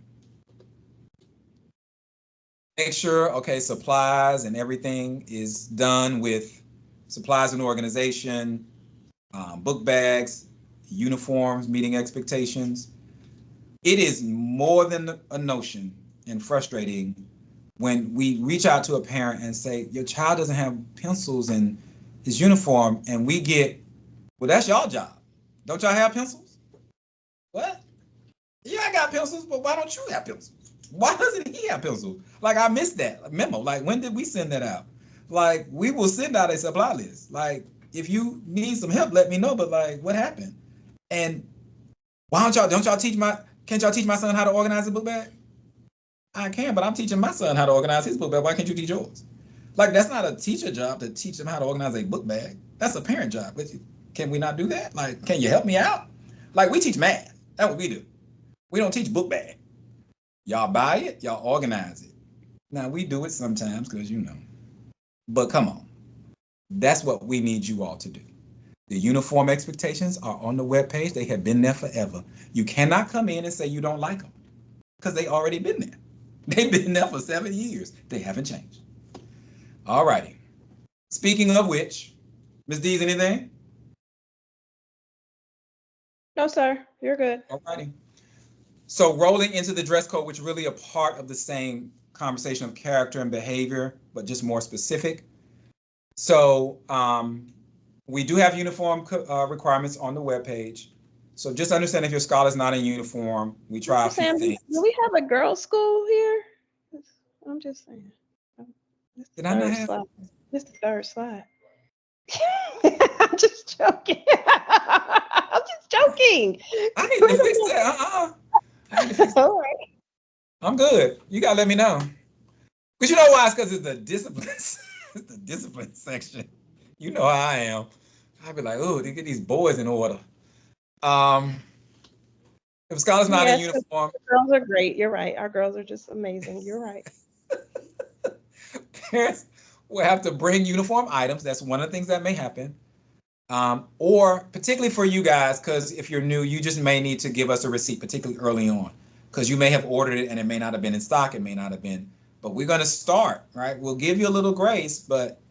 [SPEAKER 1] Make sure, okay, supplies and everything is done with supplies and organization, book bags, uniforms, meeting expectations. It is more than a notion and frustrating when we reach out to a parent and say, your child doesn't have pencils in his uniform, and we get, well, that's y'all job. Don't y'all have pencils? What? Yeah, I got pencils, but why don't you have pencils? Why doesn't he have pencils? Like, I missed that memo. Like, when did we send that out? Like, we will send out a supply list. Like, if you need some help, let me know. But like, what happened? And why don't y'all can't y'all teach my son how to organize a book bag? I can, but I'm teaching my son how to organize his book bag. Why can't you teach yours? Like, that's not a teacher job to teach them how to organize a book bag. That's a parent job. Can we not do that? Like, can you help me out? Like, we teach math. That's what we do. We don't teach book bag. Y'all buy it, y'all organize it. Now, we do it sometimes because, but come on. That's what we need you all to do. The uniform expectations are on the webpage. They have been there forever. You cannot come in and say you don't like them, because they already been there. They've been there for 7 years. They haven't changed. All righty. Speaking of which, Ms. Dees, anything?
[SPEAKER 2] No, sir. You're good.
[SPEAKER 1] All righty. So rolling into the dress code, which is really a part of the same conversation of character and behavior, but just more specific. So we do have uniform requirements on the webpage. So just understand, if your scholar is not in uniform, we try a few things.
[SPEAKER 2] Do we have a girls' school here? I'm just saying.
[SPEAKER 1] Did I not have?
[SPEAKER 2] This is the third slide. I'm just joking. I'm just joking.
[SPEAKER 1] I need to fix that. I need to fix that. All right. I'm good. You gotta let me know. Because you know why? It's because it's the disciplines. It's the discipline section. You know how I am. I'd be like, oh, they get these boys in order. If a scholar's not in uniform.
[SPEAKER 2] Girls are great. You're right. Our girls are just amazing. You're right.
[SPEAKER 1] Parents will have to bring uniform items. That's one of the things that may happen. Or particularly for you guys, because if you're new, you just may need to give us a receipt, particularly early on, because you may have ordered it and it may not have been in stock. It may not have been, but we're going to start, right? We'll give you a little grace, but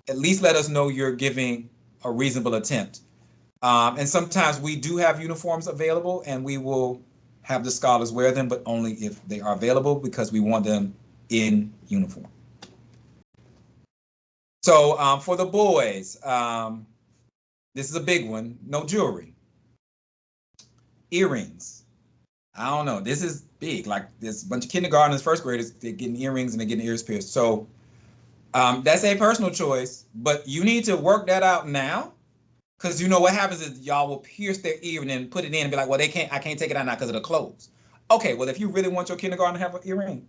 [SPEAKER 1] at least let us know you're giving a reasonable attempt. And sometimes we do have uniforms available, and we will have the scholars wear them, but only if they are available, because we want them in uniform. So for the boys, this is a big one. No jewelry. Earrings. I don't know. This is big. Like, there's a bunch of kindergartners, first graders, they're getting earrings and they're getting ears pierced. So that's a personal choice, but you need to work that out now, because you know what happens is y'all will pierce their ear and then put it in and be like, well, I can't take it out now because of the clothes. Okay, well, if you really want your kindergarten to have an earring,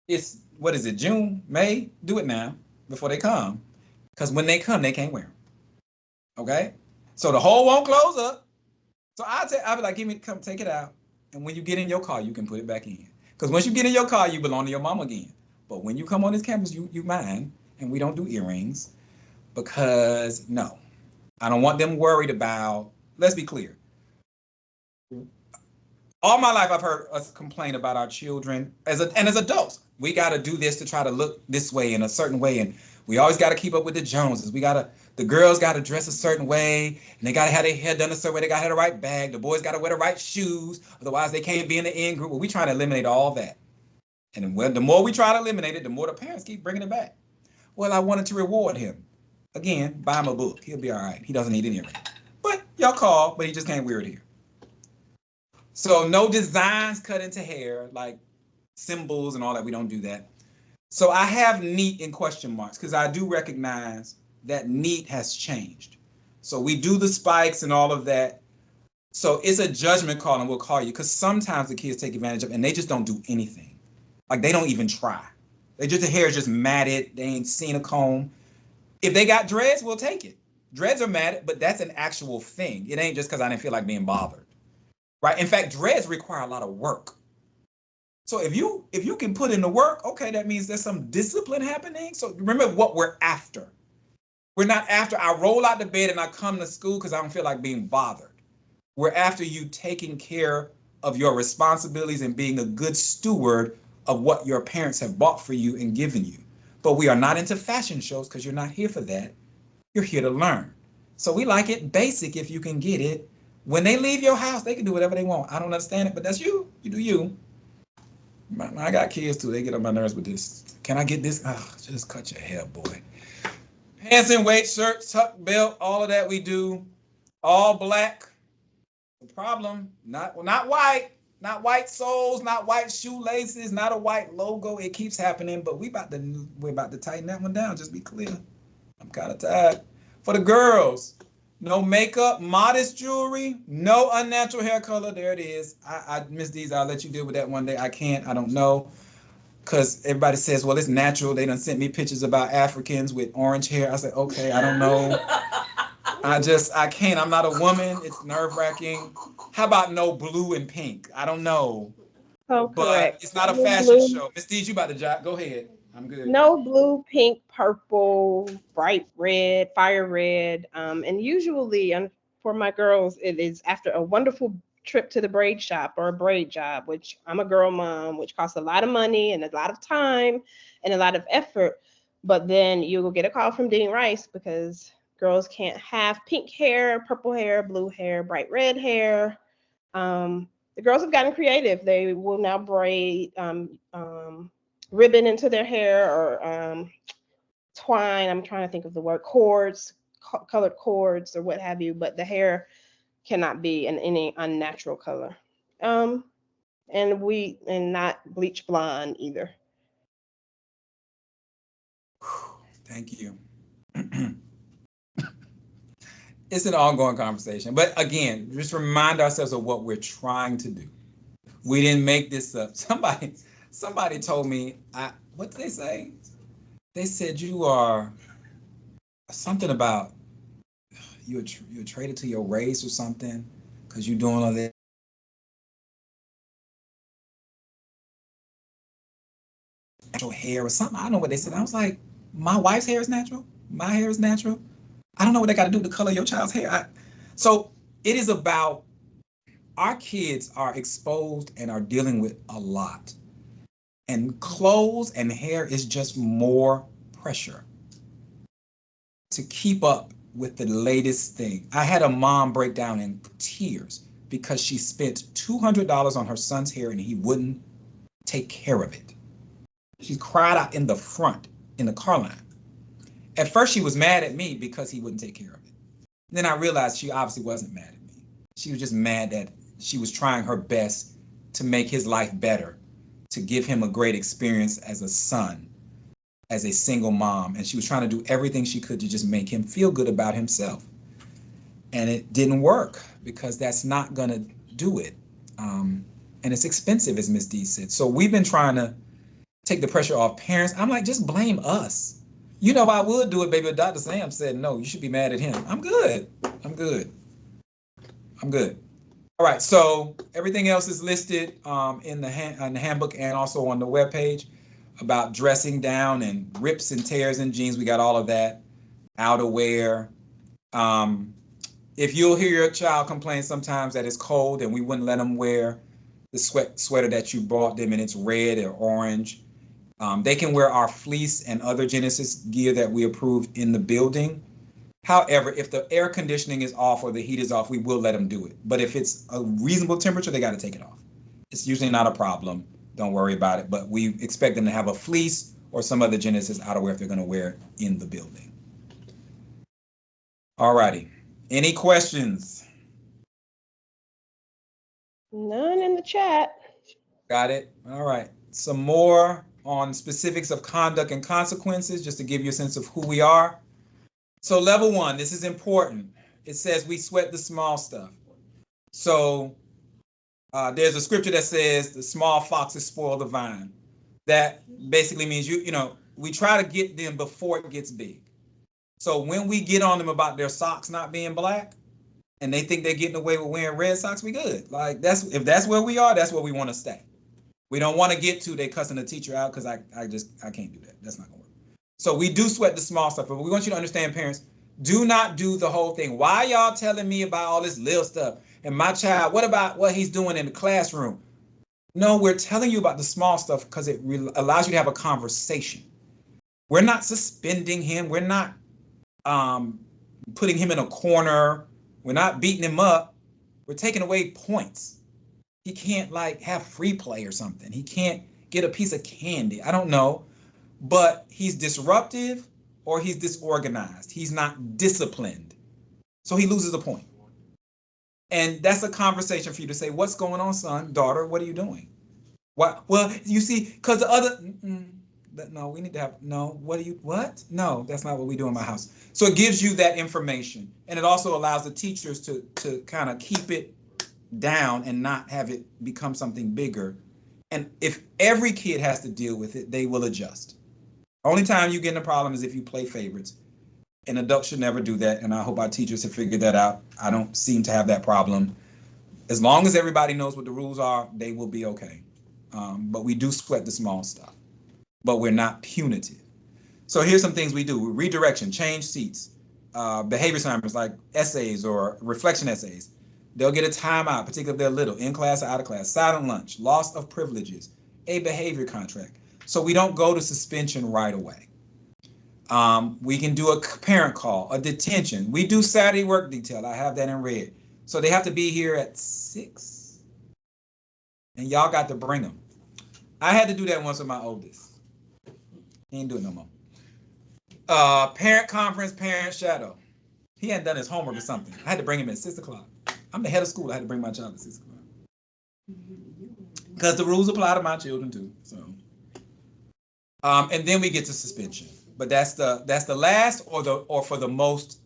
[SPEAKER 1] it's, what is it, June, May? Do it now before they come, because when they come, they can't wear them. Okay? So the hole won't close up. So I'll be like, come take it out. And when you get in your car, you can put it back in. Because once you get in your car, you belong to your mom again. But when you come on this campus, you mine, and we don't do earrings, because no, I don't want them worried about, let's be clear. All my life, I've heard us complain about our children as adults. We got to do this to try to look this way, in a certain way. And we always got to keep up with the Joneses. The girls got to dress a certain way, and they got to have their hair done a certain way. They got to have the right bag. The boys got to wear the right shoes. Otherwise, they can't be in the in group. Well, we trying to eliminate all that. And the more we try to eliminate it, the more the parents keep bringing it back. Well, I wanted to reward him. Again, buy him a book. He'll be all right. He doesn't need any of it. But y'all call, but he just can't wear it here. So no designs cut into hair, like symbols and all that. We don't do that. So I have neat in question marks because I do recognize that neat has changed. So we do the spikes and all of that. So it's a judgment call, and we'll call you because sometimes the kids take advantage of it and they just don't do anything. Like they don't even try. They just, the hair is just matted. They ain't seen a comb. If they got dreads, we'll take it. Dreads are matted, but that's an actual thing. It ain't just because I didn't feel like being bothered, right? In fact, dreads require a lot of work. So if you can put in the work, okay, that means there's some discipline happening. So remember what we're after. We're not after I roll out the bed and I come to school because I don't feel like being bothered. We're after you taking care of your responsibilities and being a good steward of what your parents have bought for you and given you. But we are not into fashion shows because you're not here for that. You're here to learn. So we like it basic if you can get it. When they leave your house, they can do whatever they want. I don't understand it, but that's you. You do you. I got kids too. They get on my nerves with this. Can I get this? Oh, just cut your hair, boy. Pants and weight, shirt, tuck belt, all of that we do. All black. The problem, not white soles, not white shoelaces, not a white logo. It keeps happening, but we're about to tighten that one down. Just be clear. I'm kind of tired. For the girls, no makeup, modest jewelry, no unnatural hair color. There it is. I Miss D's, I'll let you deal with that one day. I can't. I don't know. Because everybody says, well, it's natural. They done sent me pictures about Africans with orange hair. I said, okay, I don't know. I can't. I'm not a woman. It's nerve wracking. How about no blue and pink? I don't know.
[SPEAKER 2] Oh,
[SPEAKER 1] But
[SPEAKER 2] correct.
[SPEAKER 1] it's not a
[SPEAKER 2] No
[SPEAKER 1] fashion
[SPEAKER 2] blue,
[SPEAKER 1] show. Miss D's, you about to job. Go ahead. I'm good.
[SPEAKER 2] no blue, pink, purple, bright red, fire red. And usually for my girls, it is after a wonderful trip to the braid shop or a braid job, which I'm a girl mom, which costs a lot of money and a lot of time and a lot of effort. But then you will get a call from Dean Rice because girls can't have pink hair, purple hair, blue hair, bright red hair. The girls have gotten creative. They will now braid ribbon into their hair or twine. I'm trying to think of the word cords, colored cords or what have you. But the hair cannot be in any unnatural color, um, and not bleach blonde either.
[SPEAKER 1] Thank you. It's an ongoing conversation. But again, just remind ourselves of what we're trying to do. We didn't make this up. Somebody told me, what did they say? They said you are something about you're traded to your race or something because you're doing all that natural hair or something. I don't know what they said. I was like, my wife's hair is natural. My hair is natural. I don't know what they got to do to color your child's hair. So it is about our kids are exposed and are dealing with a lot. And clothes and hair is just more pressure to keep up with the latest thing. I had a mom break down in tears because she spent $200 on her son's hair and he wouldn't take care of it. She cried out in the front in the car line. At first, she was mad at me because he wouldn't take care of it. Then I realized she obviously wasn't mad at me. She was just mad that she was trying her best to make his life better, to give him a great experience as a son, as a single mom. And she was trying to do everything she could to just make him feel good about himself. And it didn't work because that's not going to do it. And it's expensive, as Miss D said. So we've been trying to take the pressure off parents. I'm like, just blame us. You know, I would do it, baby. But Dr. Sam said, no, you should be mad at him. I'm good. I'm good. I'm good. All right. So everything else is listed in the handbook and also on the webpage about dressing down and rips and tears in jeans. We got all of that. Outerwear. If you'll hear your child complain sometimes that it's cold and we wouldn't let them wear the sweater that you bought them and it's red or orange, they can wear our fleece and other Genesis gear that we approve in the building. However, if the air conditioning is off or the heat is off, we will let them do it. But if it's a reasonable temperature, they got to take it off. It's usually not a problem. Don't worry about it. But we expect them to have a fleece or some other Genesis outerwear if they're going to wear it in the building. All righty. Any questions?
[SPEAKER 2] None in the chat.
[SPEAKER 1] Got it. All right. Some more on specifics of conduct and consequences, just to give you a sense of who we are. So level 1, this is important. It says we sweat the small stuff. So there's a scripture that says the small foxes spoil the vine. That basically means we try to get them before it gets big. So when we get on them about their socks not being black and they think they're getting away with wearing red socks, we good. Like if that's where we are, that's where we want to stay. We don't want to get to they cussing the teacher out because I can't do that. That's not gonna work. So we do sweat the small stuff, but we want you to understand, parents, do not do the whole thing. Why y'all telling me about all this little stuff? And my child, what about what he's doing in the classroom? No, we're telling you about the small stuff because it allows you to have a conversation. We're not suspending him. We're not putting him in a corner. We're not beating him up. We're taking away points. He can't like have free play or something. He can't get a piece of candy. I don't know, but he's disruptive or he's disorganized. He's not disciplined. So he loses a point. And that's a conversation for you to say, what's going on, son, daughter? What are you doing? What? Well, you see, because the other, no, we need to have, no, what? No, that's not what we do in my house. So it gives you that information. And it also allows the teachers to kind of keep it down and not have it become something bigger. And if every kid has to deal with it, they will adjust. Only time you get in a problem is if you play favorites. And adults should never do that. And I hope our teachers have figured that out. I don't seem to have that problem. As long as everybody knows what the rules are, they will be okay. But we do sweat the small stuff. But we're not punitive. So here's some things we do. Redirection, change seats, behavior assignments like essays or reflection essays. They'll get a timeout, particularly if they're little, in class or out of class, silent lunch, loss of privileges, a behavior contract. So we don't go to suspension right away. We can do a parent call, a detention. We do Saturday work detail. I have that in red. So they have to be here at 6. And y'all got to bring them. I had to do that once with my oldest. He ain't doing no more. Parent conference, parent shadow. He hadn't done his homework or something. I had to bring him at 6 o'clock. I'm the head of school. I had to bring my child at 6 o'clock. Because the rules apply to my children too. So, and then we get to suspension. But that's the last or for the most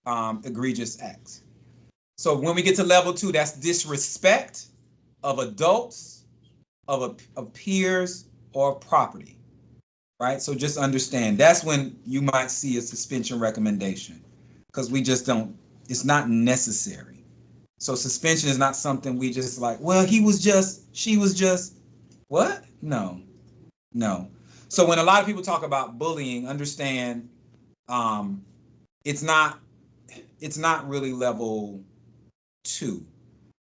[SPEAKER 1] egregious acts. So when we get to level 2, that's disrespect of adults, of peers, or property, right? So just understand that's when you might see a suspension recommendation because we just don't. It's not necessary. So suspension is not something we just like. Well, she was just. What? No. So when a lot of people talk about bullying, understand it's not really level 2.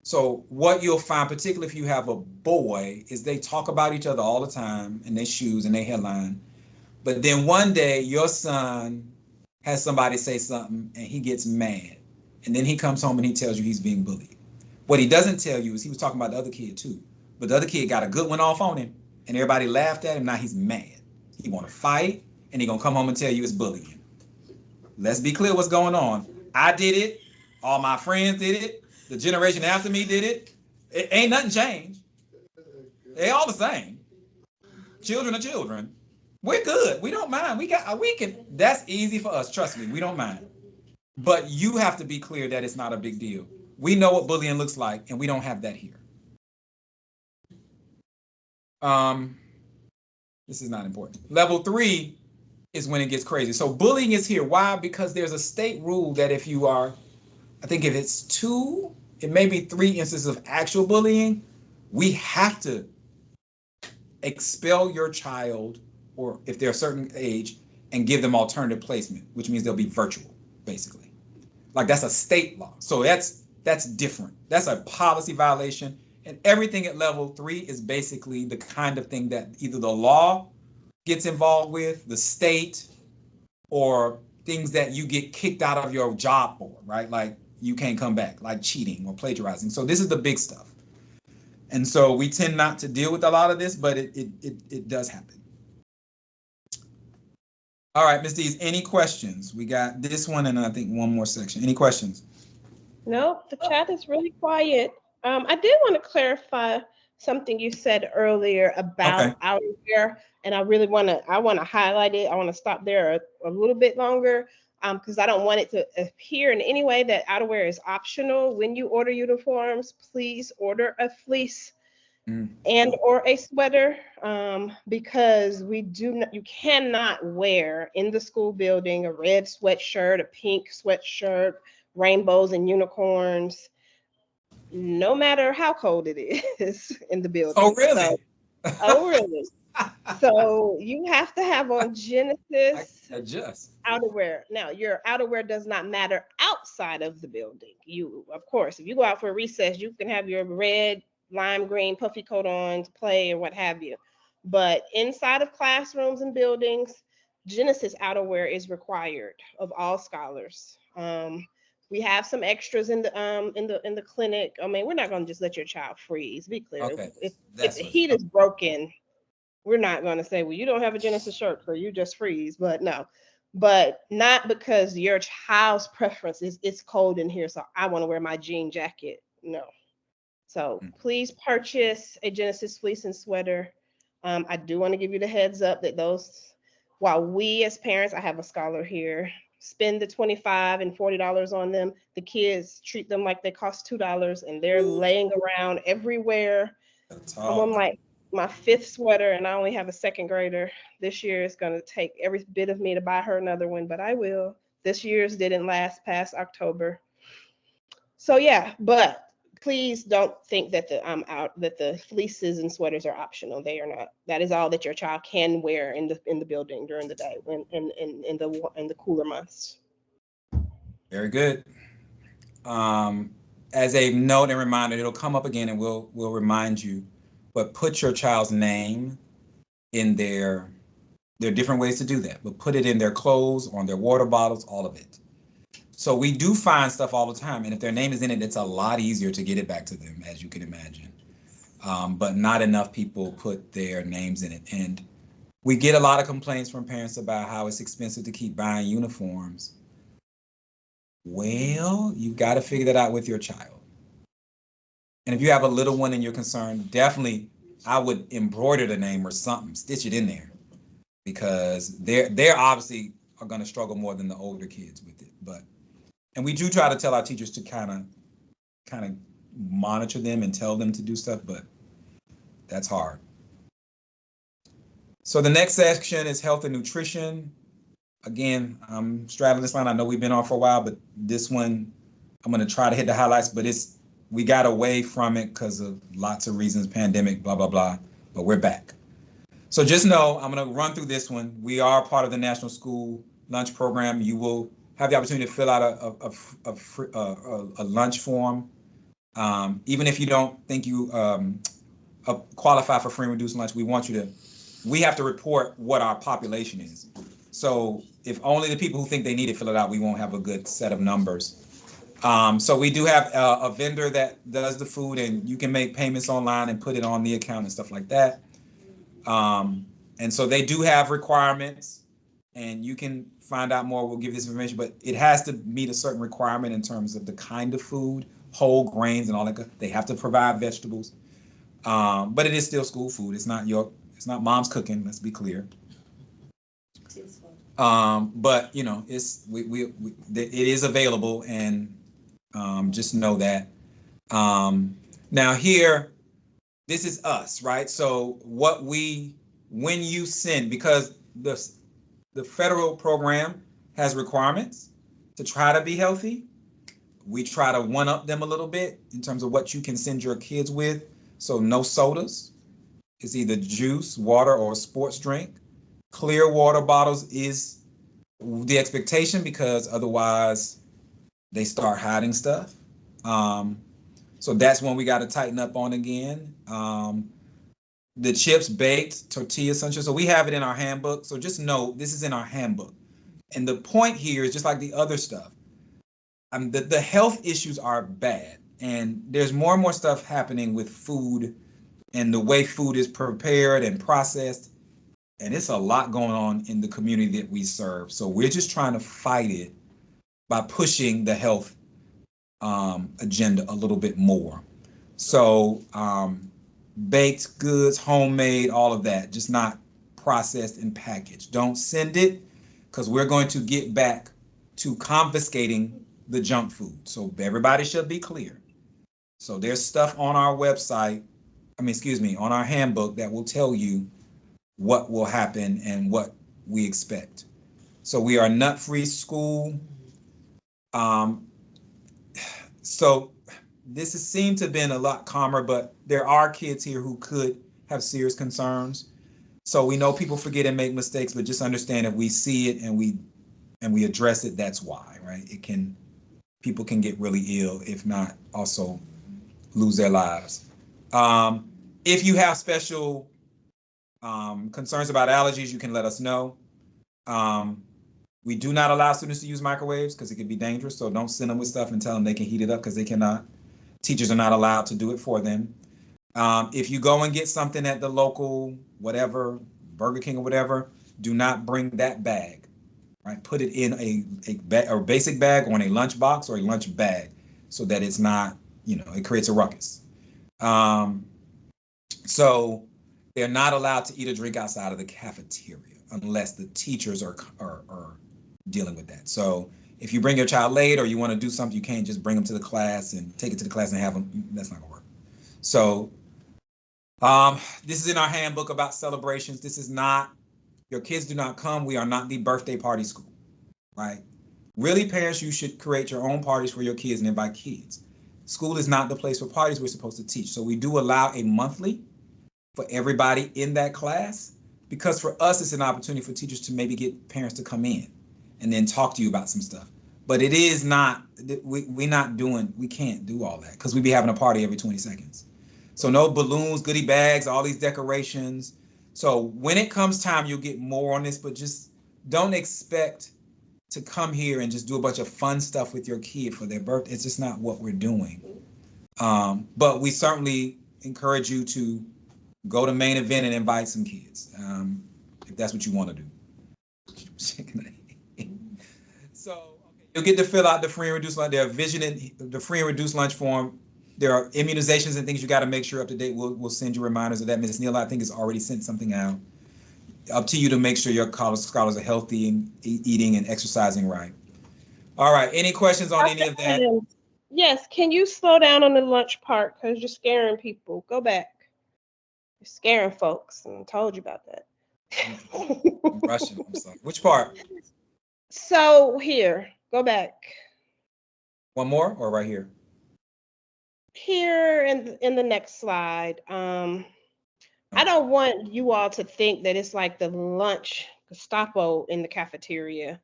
[SPEAKER 1] So what you'll find, particularly if you have a boy, is they talk about each other all the time and their shoes and their headline. But then one day your son has somebody say something and he gets mad. And then he comes home and he tells you he's being bullied. What he doesn't tell you is he was talking about the other kid too. But the other kid got a good one off on him. And everybody laughed at him. Now he's mad. He want to fight, and he gonna come home and tell you it's bullying. Let's be clear what's going on. I did it. All my friends did it. The generation after me did it. It ain't nothing changed. They all the same. Children are children. We're good. We don't mind. We can. That's easy for us. Trust me. We don't mind. But you have to be clear that it's not a big deal. We know what bullying looks like, and we don't have that here. This is not important. Level 3 is when it gets crazy. So bullying is here. Why? Because there's a state rule that if you are, I think if it's 2, it may be 3 instances of actual bullying, we have to expel your child, or if they're a certain age, and give them alternative placement, which means they'll be virtual, basically. Like that's a state law. So that's different. That's a policy violation. And everything at level 3 is basically the kind of thing that either the law gets involved with, the state, or things that you get kicked out of your job for, right? Like you can't come back, like cheating or plagiarizing. So this is the big stuff. And so we tend not to deal with a lot of this, but it does happen. All right, Ms. Dees, any questions? We got this one and I think one more section. Any questions?
[SPEAKER 2] No, the chat is really quiet. I did want to clarify something you said earlier
[SPEAKER 1] Okay.
[SPEAKER 2] about outerwear, and I want to highlight it. I want to stop there a little bit longer, because I don't want it to appear in any way that outerwear is optional. When you order uniforms, please order a fleece
[SPEAKER 1] Mm.
[SPEAKER 2] and or a sweater, because you cannot wear in the school building a red sweatshirt, a pink sweatshirt, rainbows and unicorns, no matter how cold it is in the
[SPEAKER 1] Oh,
[SPEAKER 2] building.
[SPEAKER 1] really?
[SPEAKER 2] So, oh really? So you have to have on
[SPEAKER 1] I
[SPEAKER 2] Genesis
[SPEAKER 1] adjust.
[SPEAKER 2] outerwear. Now, your outerwear does not matter outside of the building. You, of course, if you go out for a recess, you can have your red, lime green puffy coat on to play or what have you. But inside of classrooms and buildings, Genesis outerwear is required of all scholars. We have some extras in the clinic. I mean, we're not going to just let your child freeze. Be clear.
[SPEAKER 1] Okay,
[SPEAKER 2] If
[SPEAKER 1] that's
[SPEAKER 2] the
[SPEAKER 1] what.
[SPEAKER 2] heat is broken, we're not going to say, well, you don't have a Genesis shirt, so you just freeze. But no, but not because your child's preference is it's cold in here, so I want to wear my jean jacket. No. So
[SPEAKER 1] Mm.
[SPEAKER 2] please purchase a Genesis fleece and sweater. I do want to give you the heads up that while we as parents, I have a scholar here, spend the $25 and $40 on them, the kids treat them like they cost $2, and they're laying around everywhere.
[SPEAKER 1] That's
[SPEAKER 2] I'm
[SPEAKER 1] all.
[SPEAKER 2] on my fifth sweater, and I only have a second grader. This year is going to take every bit of me to buy her another one, but I will. This year's didn't last past October. So yeah, but please don't think that the fleeces and sweaters are optional. They are not. That is all that your child can wear in the building during the day when in the cooler months.
[SPEAKER 1] Very good. Um, as a note and reminder, it'll come up again, and we'll remind you. But put your child's name in their. There are different ways to do that, but put it in their clothes, on their water bottles, all of it. So we do find stuff all the time, and if their name is in it, it's a lot easier to get it back to them, as you can imagine. But not enough people put their names in it, and we get a lot of complaints from parents about how it's expensive to keep buying uniforms. Well, you've got to figure that out with your child. And if you have a little one and you're concerned, definitely I would embroider the name or something, stitch it in there, because they're obviously are going to struggle more than the older kids with it. But and we do try to tell our teachers to kind of monitor them and tell them to do stuff, but that's hard. So the next section is health and nutrition. Again, I'm straddling this line. I know we've been on for a while, but this one I'm going to try to hit the highlights, but we got away from it because of lots of reasons, pandemic, blah, blah, blah, but we're back. So just know I'm going to run through this one. We are part of the National School Lunch Program. You will have the opportunity to fill out a lunch form. Even if you don't think you qualify for free and reduced lunch, we have to report what our population is. So if only the people who think they need it fill it out, we won't have a good set of numbers. So we do have a vendor that does the food, and you can make payments online and put it on the account and stuff like that. And so they do have requirements, and you can find out more. We'll give this information, but it has to meet a certain requirement in terms of the kind of food, whole grains and all that. They have to provide vegetables, but it is still school food. It's not mom's cooking. Let's be clear. But it is available, and just know that. Now here, this is us, right? So when you send, because the federal program has requirements to try to be healthy, we try to one up them a little bit in terms of what you can send your kids with. So no sodas. It's either juice, water, or a sports drink. Clear water bottles is the expectation, because otherwise they start hiding stuff. So that's when we got to tighten up on again. The chips, baked, tortilla, sunshine. So we have it in our handbook. So just know this is in our handbook. And the point here is just like the other stuff. The health issues are bad, and there's more and more stuff happening with food and the way food is prepared and processed. And it's a lot going on in the community that we serve. So we're just trying to fight it by pushing the health agenda a little bit more. So baked goods, homemade, all of that, just not processed and packaged. Don't send it because we're going to get back to confiscating the junk food. So everybody should be clear. So there's stuff on our website, on our handbook that will tell you what will happen and what we expect. So we are nut-free school. Um, so this has seemed to have been a lot calmer, but there are kids here who could have serious concerns. So we know people forget and make mistakes, but just understand if we see it and we address it, that's why, right? People can get really ill, if not also lose their lives. If you have special concerns about allergies, you can let us know. We do not allow students to use microwaves because it can be dangerous. So don't send them with stuff and tell them they can heat it up because they cannot. Teachers are not allowed to do it for them. If you go and get something at the local, whatever, Burger King or whatever, do not bring that bag, right? Put it in a basic bag or in a lunch box or a lunch bag so that it's not, it creates a ruckus. So they're not allowed to eat or drink outside of the cafeteria unless the teachers are dealing with that. So if you bring your child late or you want to do something, you can't just bring them to the class and take it to the class and have them. That's not gonna work. So this is in our handbook about celebrations. This is not, your kids do not come. We are not the birthday party school, right? Really, parents, you should create your own parties for your kids and invite kids. School is not the place for parties. We're supposed to teach. So we do allow a monthly for everybody in that class, because for us, it's an opportunity for teachers to maybe get parents to come in and then talk to you about some stuff. But it is not, we can't do all that because we be having a party every 20 seconds. So no balloons, goodie bags, all these decorations. So when it comes time, you'll get more on this, but just don't expect to come here and just do a bunch of fun stuff with your kid for their birthday. It's just not what we're doing. But we certainly encourage you to go to main event and invite some kids, if that's what you want to do. So okay, you'll get to fill out the free and reduced lunch. There are the free and reduced lunch form. There are immunizations and things you got to make sure up to date. We'll send you reminders of that. Mrs. Neal, I think, has already sent something out. Up to you to make sure your scholars are healthy and eating and exercising right. All right. Any questions on any of that?
[SPEAKER 2] Yes. Can you slow down on the lunch part because you're scaring people? Go back. You're scaring folks. I told you about that.
[SPEAKER 1] I'm rushing. I'm sorry. Which part?
[SPEAKER 2] So here, go back.
[SPEAKER 1] One more or right here?
[SPEAKER 2] Here in the next slide. I don't want you all to think that it's like the lunch Gestapo in the cafeteria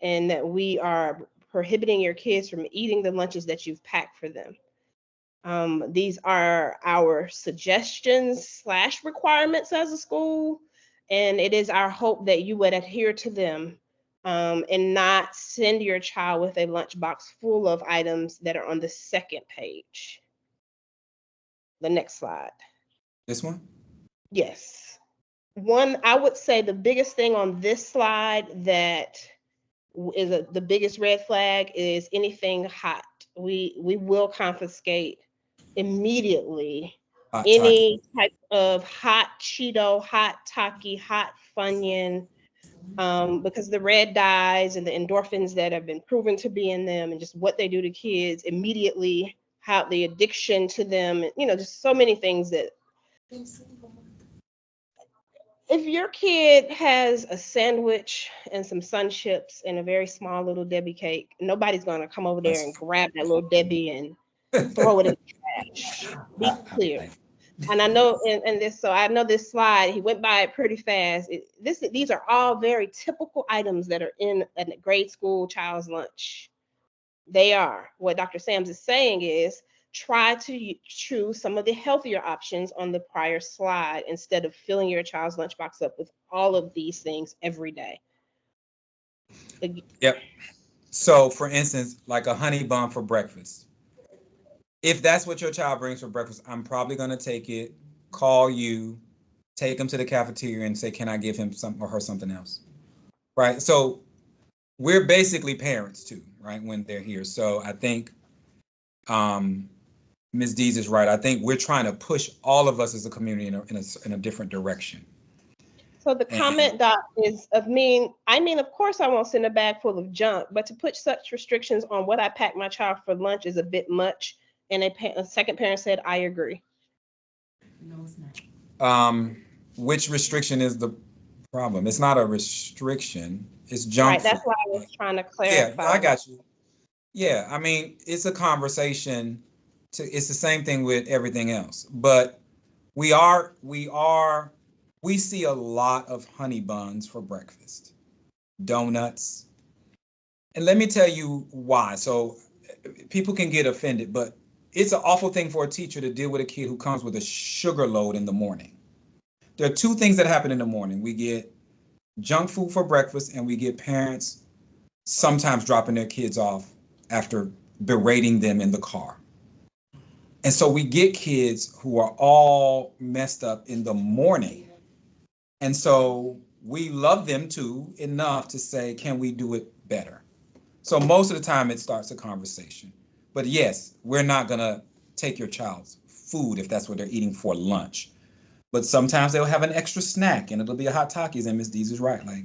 [SPEAKER 2] and that we are prohibiting your kids from eating the lunches that you've packed for them. These are our suggestions / requirements as a school, and it is our hope that you would adhere to them and not send your child with a lunchbox full of items that are on the second page. The next slide.
[SPEAKER 1] This one?
[SPEAKER 2] Yes. One, I would say the biggest thing on this slide that is the biggest red flag is anything hot. We will confiscate immediately any type of hot Cheeto, hot Taki, hot Funyun, because the red dyes and the endorphins that have been proven to be in them and just what they do to kids immediately, how the addiction to them, just so many things that if your kid has a sandwich and some sun chips and a very small little Debbie cake, nobody's gonna come over there and grab that little Debbie and throw it in the trash. Be clear. And I know, and this, so I know this slide, he went by it pretty fast. These are all very typical items that are in a grade school child's lunch. They are. What Dr. Sams is saying is try to choose some of the healthier options on the prior slide instead of filling your child's lunchbox up with all of these things every day.
[SPEAKER 1] Yep. So for instance, like a honey bun for breakfast. If that's what your child brings for breakfast, I'm probably going to take it, call you, take them to the cafeteria and say, can I give him something or her something else? Right. So we're basically parents too, right? When they're here. So I think Ms. Dees is right. I think we're trying to push all of us as a community in a different direction.
[SPEAKER 2] So the
[SPEAKER 1] And
[SPEAKER 2] comment, Doc, is of me. I mean, of course, I won't send a bag full of junk, but to put such restrictions on what I pack my child for lunch is a bit much. And a second parent said, I agree.
[SPEAKER 3] No, it's not.
[SPEAKER 1] which restriction is the problem? It's not a restriction. It's junk
[SPEAKER 2] Right. That's
[SPEAKER 1] food.
[SPEAKER 2] why I was trying to
[SPEAKER 1] Yeah,
[SPEAKER 2] clarify.
[SPEAKER 1] I got you. Yeah, I mean, it's a conversation. It's the same thing with everything else. But we see a lot of honey buns for breakfast, donuts. And let me tell you why. So people can get offended, but it's an awful thing for a teacher to deal with a kid who comes with a sugar load in the morning. There are two things that happen in the morning. We get junk food for breakfast, and we get parents sometimes dropping their kids off after berating them in the car. And so we get kids who are all messed up in the morning. And so we love them too enough to say, can we do it better? So most of the time it starts a conversation. But yes, we're not going to take your child's food if that's what they're eating for lunch. But sometimes they'll have an extra snack and it'll be a hot Takis, and Miss Dees is right. Like,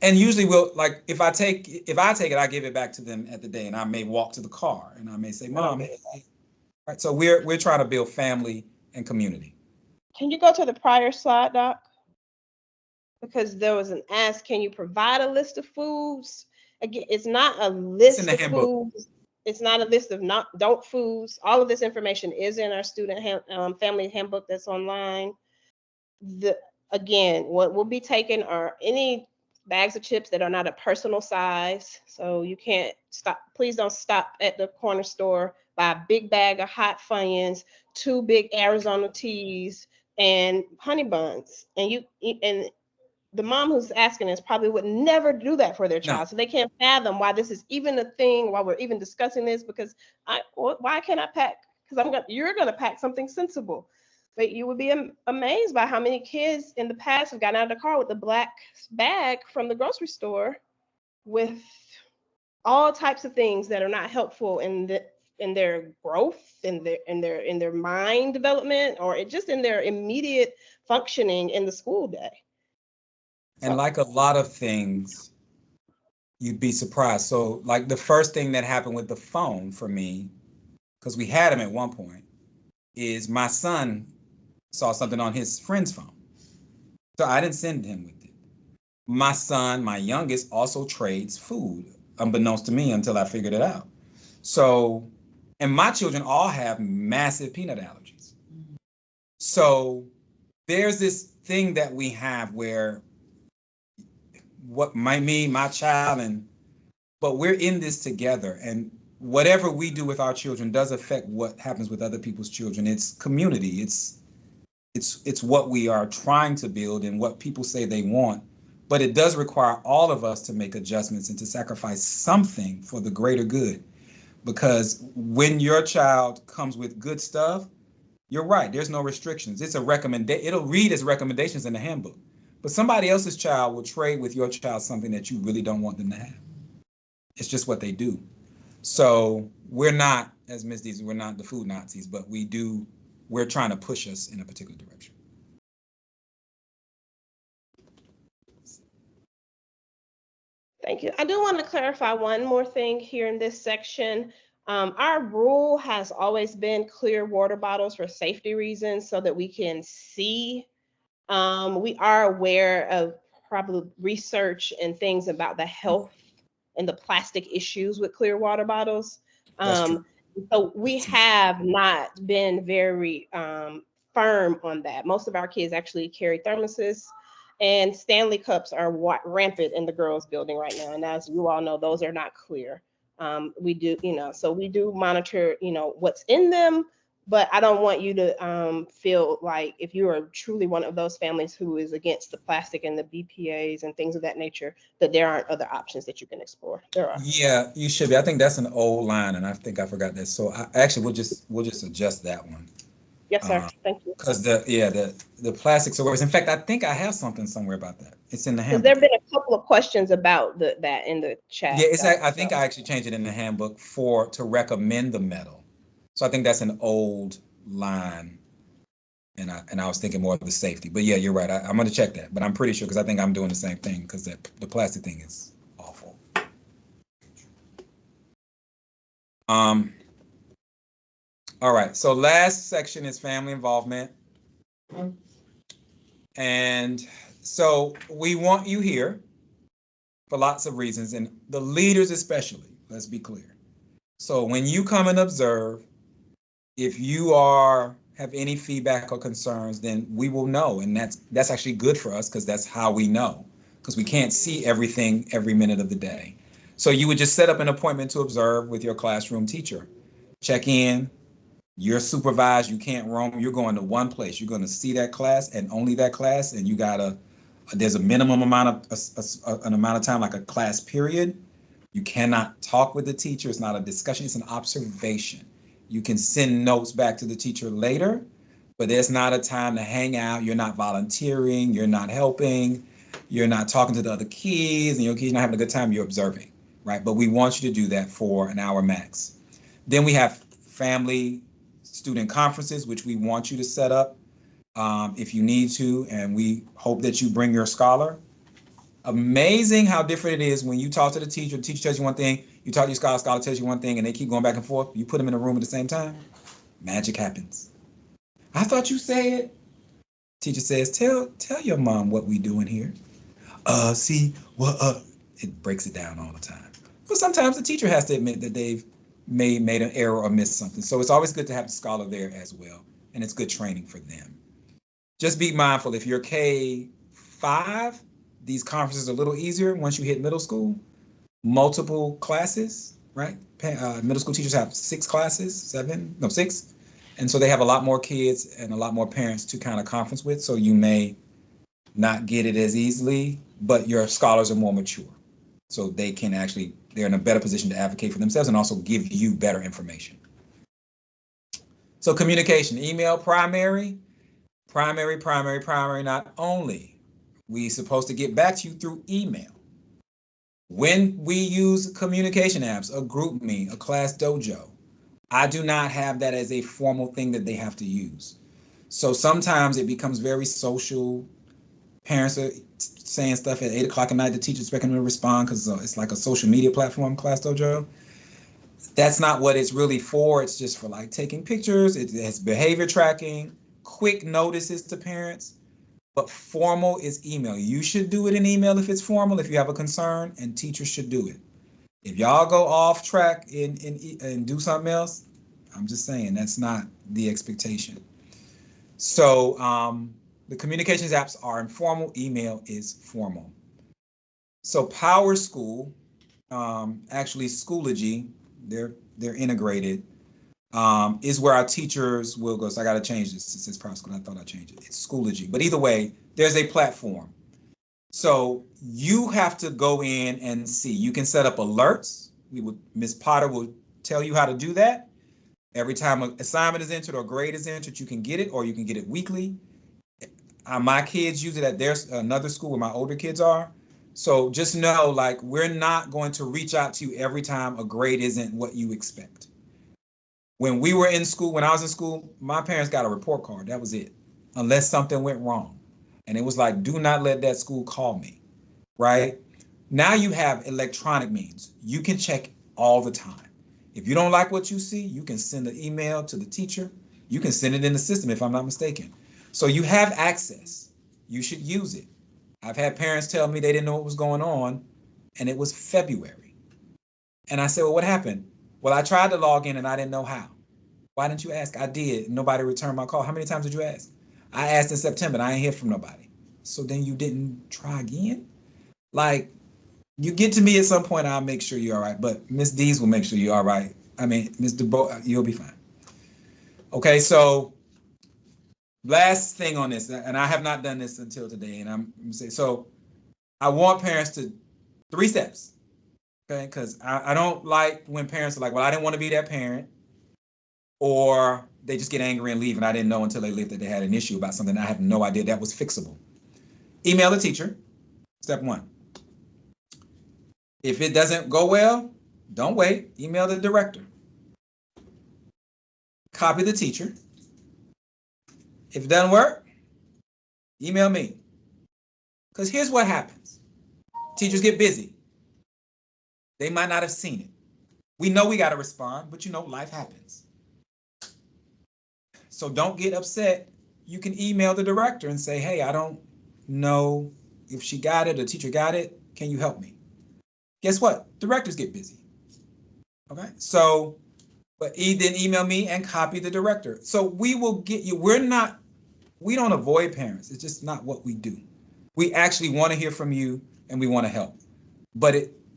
[SPEAKER 1] and usually we'll, like, if I take it, I give it back to them at the day, and I may walk to the car and I may say, Mom, hey. Right. So we're trying to build family and community.
[SPEAKER 2] Can you go to the prior slide, Doc? Because there was an ask, can you provide a list of foods? Again, it's not a list of foods. It's not a list of don't foods. All of this information is in our student family handbook that's online. Again, what will be taken are any bags of chips that are not a personal size. So you can't stop. Please don't stop at the corner store, buy a big bag of hot Funyuns, 2 big Arizona teas, and honey buns. And the mom who's asking this probably would never do that for their child. No. So they can't fathom why this is even a thing, why we're even discussing this, because why can't I pack? Because you're going to pack something sensible. But you would be amazed by how many kids in the past have gotten out of the car with the black bag from the grocery store with all types of things that are not helpful in their growth, in their mind development, or just in their immediate functioning in the school day.
[SPEAKER 1] And like a lot of things, you'd be surprised. So like the first thing that happened with the phone for me, because we had him at one point, is my son saw something on his friend's phone. So I didn't send him with it. My son, my youngest, also trades food, unbeknownst to me until I figured it out. So, and my children all have massive peanut allergies. So there's this thing that we have where my child, but we're in this together, and whatever we do with our children does affect what happens with other people's children. It's community. It's what we are trying to build and what people say they want, but it does require all of us to make adjustments and to sacrifice something for the greater good. Because when your child comes with good stuff, you're right, there's no restrictions. It's a recommendation. It'll read as recommendations in the handbook. But somebody else's child will trade with your child something that you really don't want them to have. It's just what they do. So we're not, as Ms. Dees, we're not the food Nazis, but we're trying to push us in a particular direction.
[SPEAKER 2] Thank you. I do want to clarify one more thing here in this section. Our rule has always been clear water bottles for safety reasons so that we can see. We are aware of probably research and things about the health and the plastic issues with clear water bottles. So we have not been very firm on that. Most of our kids actually carry thermoses, and Stanley cups are rampant in the girls' building right now. And as you all know, those are not clear. We do, so we do monitor, what's in them. But I don't want you to feel like if you are truly one of those families who is against the plastic and the BPAs and things of that nature, that there aren't other options that you can explore. There are.
[SPEAKER 1] Yeah, you should be. I think that's an old line, and I think I forgot that. So we'll just adjust that one.
[SPEAKER 2] Yes, sir. Thank you.
[SPEAKER 1] Because the plastics are worse. In fact, I think I have something somewhere about that. It's in the handbook.
[SPEAKER 2] There have been a couple of questions about that in the chat.
[SPEAKER 1] Yeah, I think I actually changed it in the handbook to recommend the metal. So So I think that's an old line. And I was thinking more of the safety. But yeah, you're right. I'm going to check that. But I'm pretty sure because I think I'm doing the same thing because the plastic thing is awful. All right. So last section is family involvement. And so we want you here for lots of reasons, and the leaders especially, let's be clear. So when you come and observe, if you have any feedback or concerns, then we will know, and that's actually good for us because that's how we know, because we can't see everything every minute of the day. So you would just set up an appointment to observe with your classroom teacher. Check in. You're supervised. You can't roam. You're going to one place. You're going to see that class and only that class, and there's a minimum amount of an amount of time, like a class period. You cannot talk with the teacher. It's not a discussion. It's an observation. You can send notes back to the teacher later, but there's not a time to hang out. You're not volunteering. You're not helping. You're not talking to the other kids, and your kids not having a good time. You're observing, right? But we want you to do that for an hour max. Then we have family student conferences, which we want you to set up if you need to, and we hope that you bring your scholar. Amazing how different it is when you talk to the teacher tells you one thing, you talk to your scholar tells you one thing, and they keep going back and forth. You put them in a room at the same time, magic happens. I thought you said. Teacher says, tell your mom what we doing here. It breaks it down all the time. But sometimes the teacher has to admit that they've made an error or missed something. So it's always good to have the scholar there as well, and it's good training for them. Just be mindful, if you're K-5, these conferences are a little easier once you hit middle school. Multiple classes, right? Middle school teachers have 6 classes, 6. And so they have a lot more kids and a lot more parents to kind of conference with. So you may not get it as easily, but your scholars are more mature. So they're in a better position to advocate for themselves and also give you better information. So communication, email, primary, not only. We're supposed to get back to you through email. When we use communication apps, a GroupMe, a ClassDojo, I do not have that as a formal thing that they have to use. So sometimes it becomes very social. Parents are saying stuff at 8 o'clock at night. The teacher's expecting them to respond because it's like a social media platform, ClassDojo. That's not what it's really for. It's just for like taking pictures. It has behavior tracking, quick notices to parents. But formal is email. You should do it in email if it's formal, if you have a concern, and teachers should do it. If y'all go off track and do something else, I'm just saying that's not the expectation. So the communications apps are informal, email is formal. So Power School, actually Schoology, they're integrated, is where our teachers will go. So I got to change this. It says Power School. I thought I changed it. It's Schoology. But either way, there's a platform. So you have to go in and see. You can set up alerts. Ms. Potter will tell you how to do that. Every time an assignment is entered or grade is entered, you can get it, or you can get it weekly. My kids use it at another school where my older kids are. So just know, like, we're not going to reach out to you every time a grade isn't what you expect. When I was in school, my parents got a report card. That was it, unless something went wrong. And it was like, do not let that school call me, right? Now you have electronic means. You can check all the time. If you don't like what you see, you can send an email to the teacher. You can send it in the system, if I'm not mistaken. So you have access. You should use it. I've had parents tell me they didn't know what was going on, and it was February. And I said, well, what happened? Well, I tried to log in and I didn't know how. Why didn't you ask? I did. Nobody returned my call. How many times did you ask? I asked in September and I ain't hear from nobody. So then you didn't try again? Like, you get to me at some point, I'll make sure you're all right. But Miss Dees will make sure you're all right. I mean, Ms. DeBoe, you'll be fine. Okay, so last thing on this, and I have not done this until today, and I'm going to say, so I want parents to, 3 steps, okay? Because I don't like when parents are like, well, I didn't want to be that parent, or they just get angry and leave, and I didn't know until they left that they had an issue about something. I had no idea that was fixable. Email the teacher, step 1. If it doesn't go well, don't wait, email the director. copy the teacher. If it doesn't work, email me. Because here's what happens. Teachers get busy. They might not have seen it. We know we got to respond, but life happens. So don't get upset. You can email the director and say, hey, I don't know if she got it, the teacher got it. Can you help me? Guess what? Directors get busy. Okay. So, but then email me and copy the director. So we will get you. We don't avoid parents. It's just not what we do. We actually want to hear from you and we want to help. But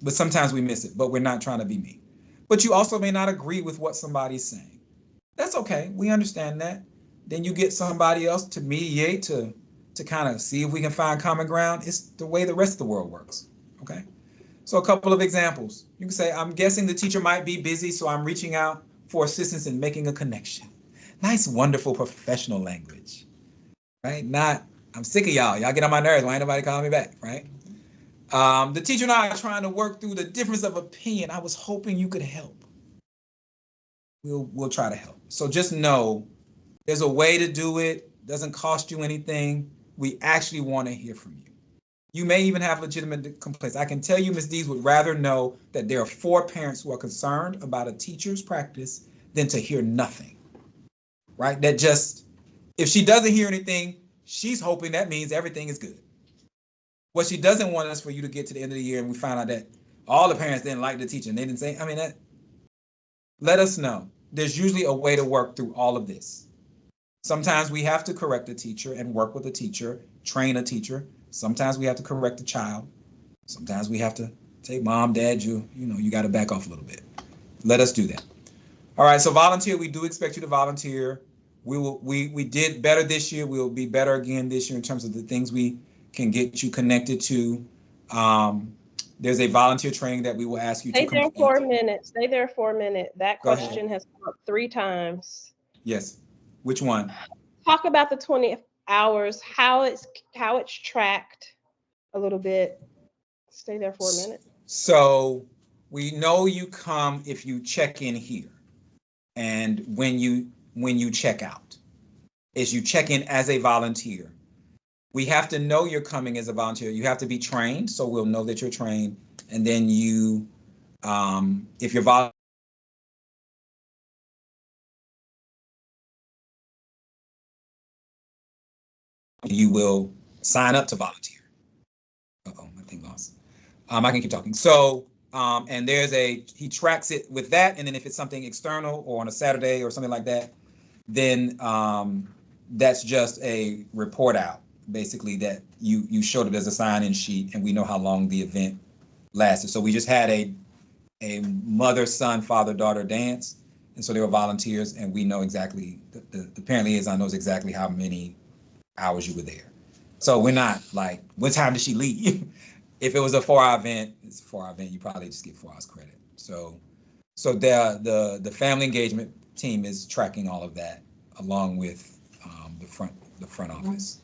[SPEAKER 1] sometimes we miss it, but we're not trying to be mean. But you also may not agree with what somebody's saying. That's okay. We understand that. Then you get somebody else to mediate, to kind of see if we can find common ground. It's the way the rest of the world works. Okay. So a couple of examples. You can say, I'm guessing the teacher might be busy, so I'm reaching out for assistance in making a connection. Nice, wonderful professional language. Right? Not, I'm sick of y'all. Y'all get on my nerves. Why ain't nobody calling me back? Right? The teacher and I are trying to work through the difference of opinion. I was hoping you could help. We'll try to help. So just know there's a way to do it. Doesn't cost you anything. We actually want to hear from you. You may even have legitimate complaints. I can tell you Ms. Dees would rather know that there are 4 parents who are concerned about a teacher's practice than to hear nothing. Right? That just, if she doesn't hear anything, she's hoping that means everything is good. What she doesn't want is for you to get to the end of the year and we find out that all the parents didn't like the teacher and they didn't say, let us know. There's usually a way to work through all of this. Sometimes we have to correct a teacher and work with a teacher, train a teacher. Sometimes we have to correct a child. Sometimes we have to say, Mom, Dad, you got to back off a little bit. Let us do that. All right, so volunteer, we do expect you to volunteer. We did better this year. We'll be better again this year in terms of the things we can get you connected to. There's a volunteer training that we will ask you to complete.
[SPEAKER 2] Stay there for a minute. Stay there for a minute. That question has come up 3 times.
[SPEAKER 1] Yes. Which one?
[SPEAKER 2] Talk about the 20 hours, how it's tracked a little bit. Stay there for a minute.
[SPEAKER 1] So we know you come if you check in here, and when you check out, is you check in as a volunteer. We have to know you're coming as a volunteer. You have to be trained, so we'll know that you're trained, and then you, if you're volunteer. You will sign up to volunteer. Uh-oh, my thing lost. I can keep talking. So, and he tracks it with that. And then if it's something external or on a Saturday or something like that, then that's just a report out, basically, that you showed it as a sign-in sheet and we know how long the event lasted. So we just had a mother, son, father, daughter dance. And so they were volunteers and we know exactly, the parent liaison knows exactly how many hours you were there. So we're not like, what time did she leave? If it was a 4-hour event, it's a 4-hour event, you probably just get 4 hours credit. So the family engagement team is tracking all of that along with the front office.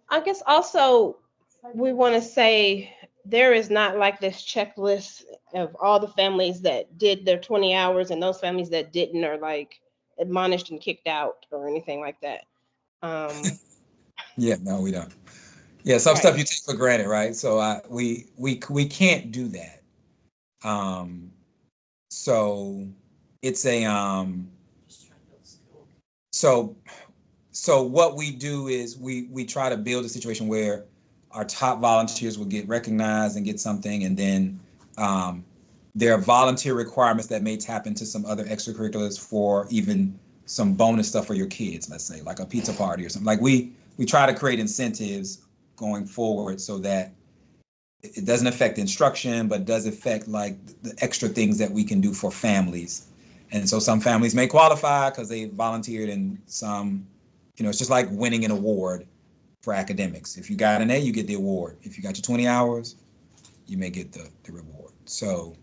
[SPEAKER 2] I guess also we want to say there is not like this checklist of all the families that did their 20 hours and those families that didn't are like admonished and kicked out or anything like that.
[SPEAKER 1] Yeah, no, we don't. Yeah, some stuff you take for granted, right? So we can't do that. So it's a so what we do is we try to build a situation where our top volunteers will get recognized and get something, and then there are volunteer requirements that may tap into some other extracurriculars for even some bonus stuff for your kids, let's say, like a pizza party or something. Like we try to create incentives going forward so that it doesn't affect instruction, but does affect like the extra things that we can do for families. And so some families may qualify because they volunteered, and some, it's just like winning an award for academics. If you got an A, you get the award. If you got your 20 hours, you may get the reward. So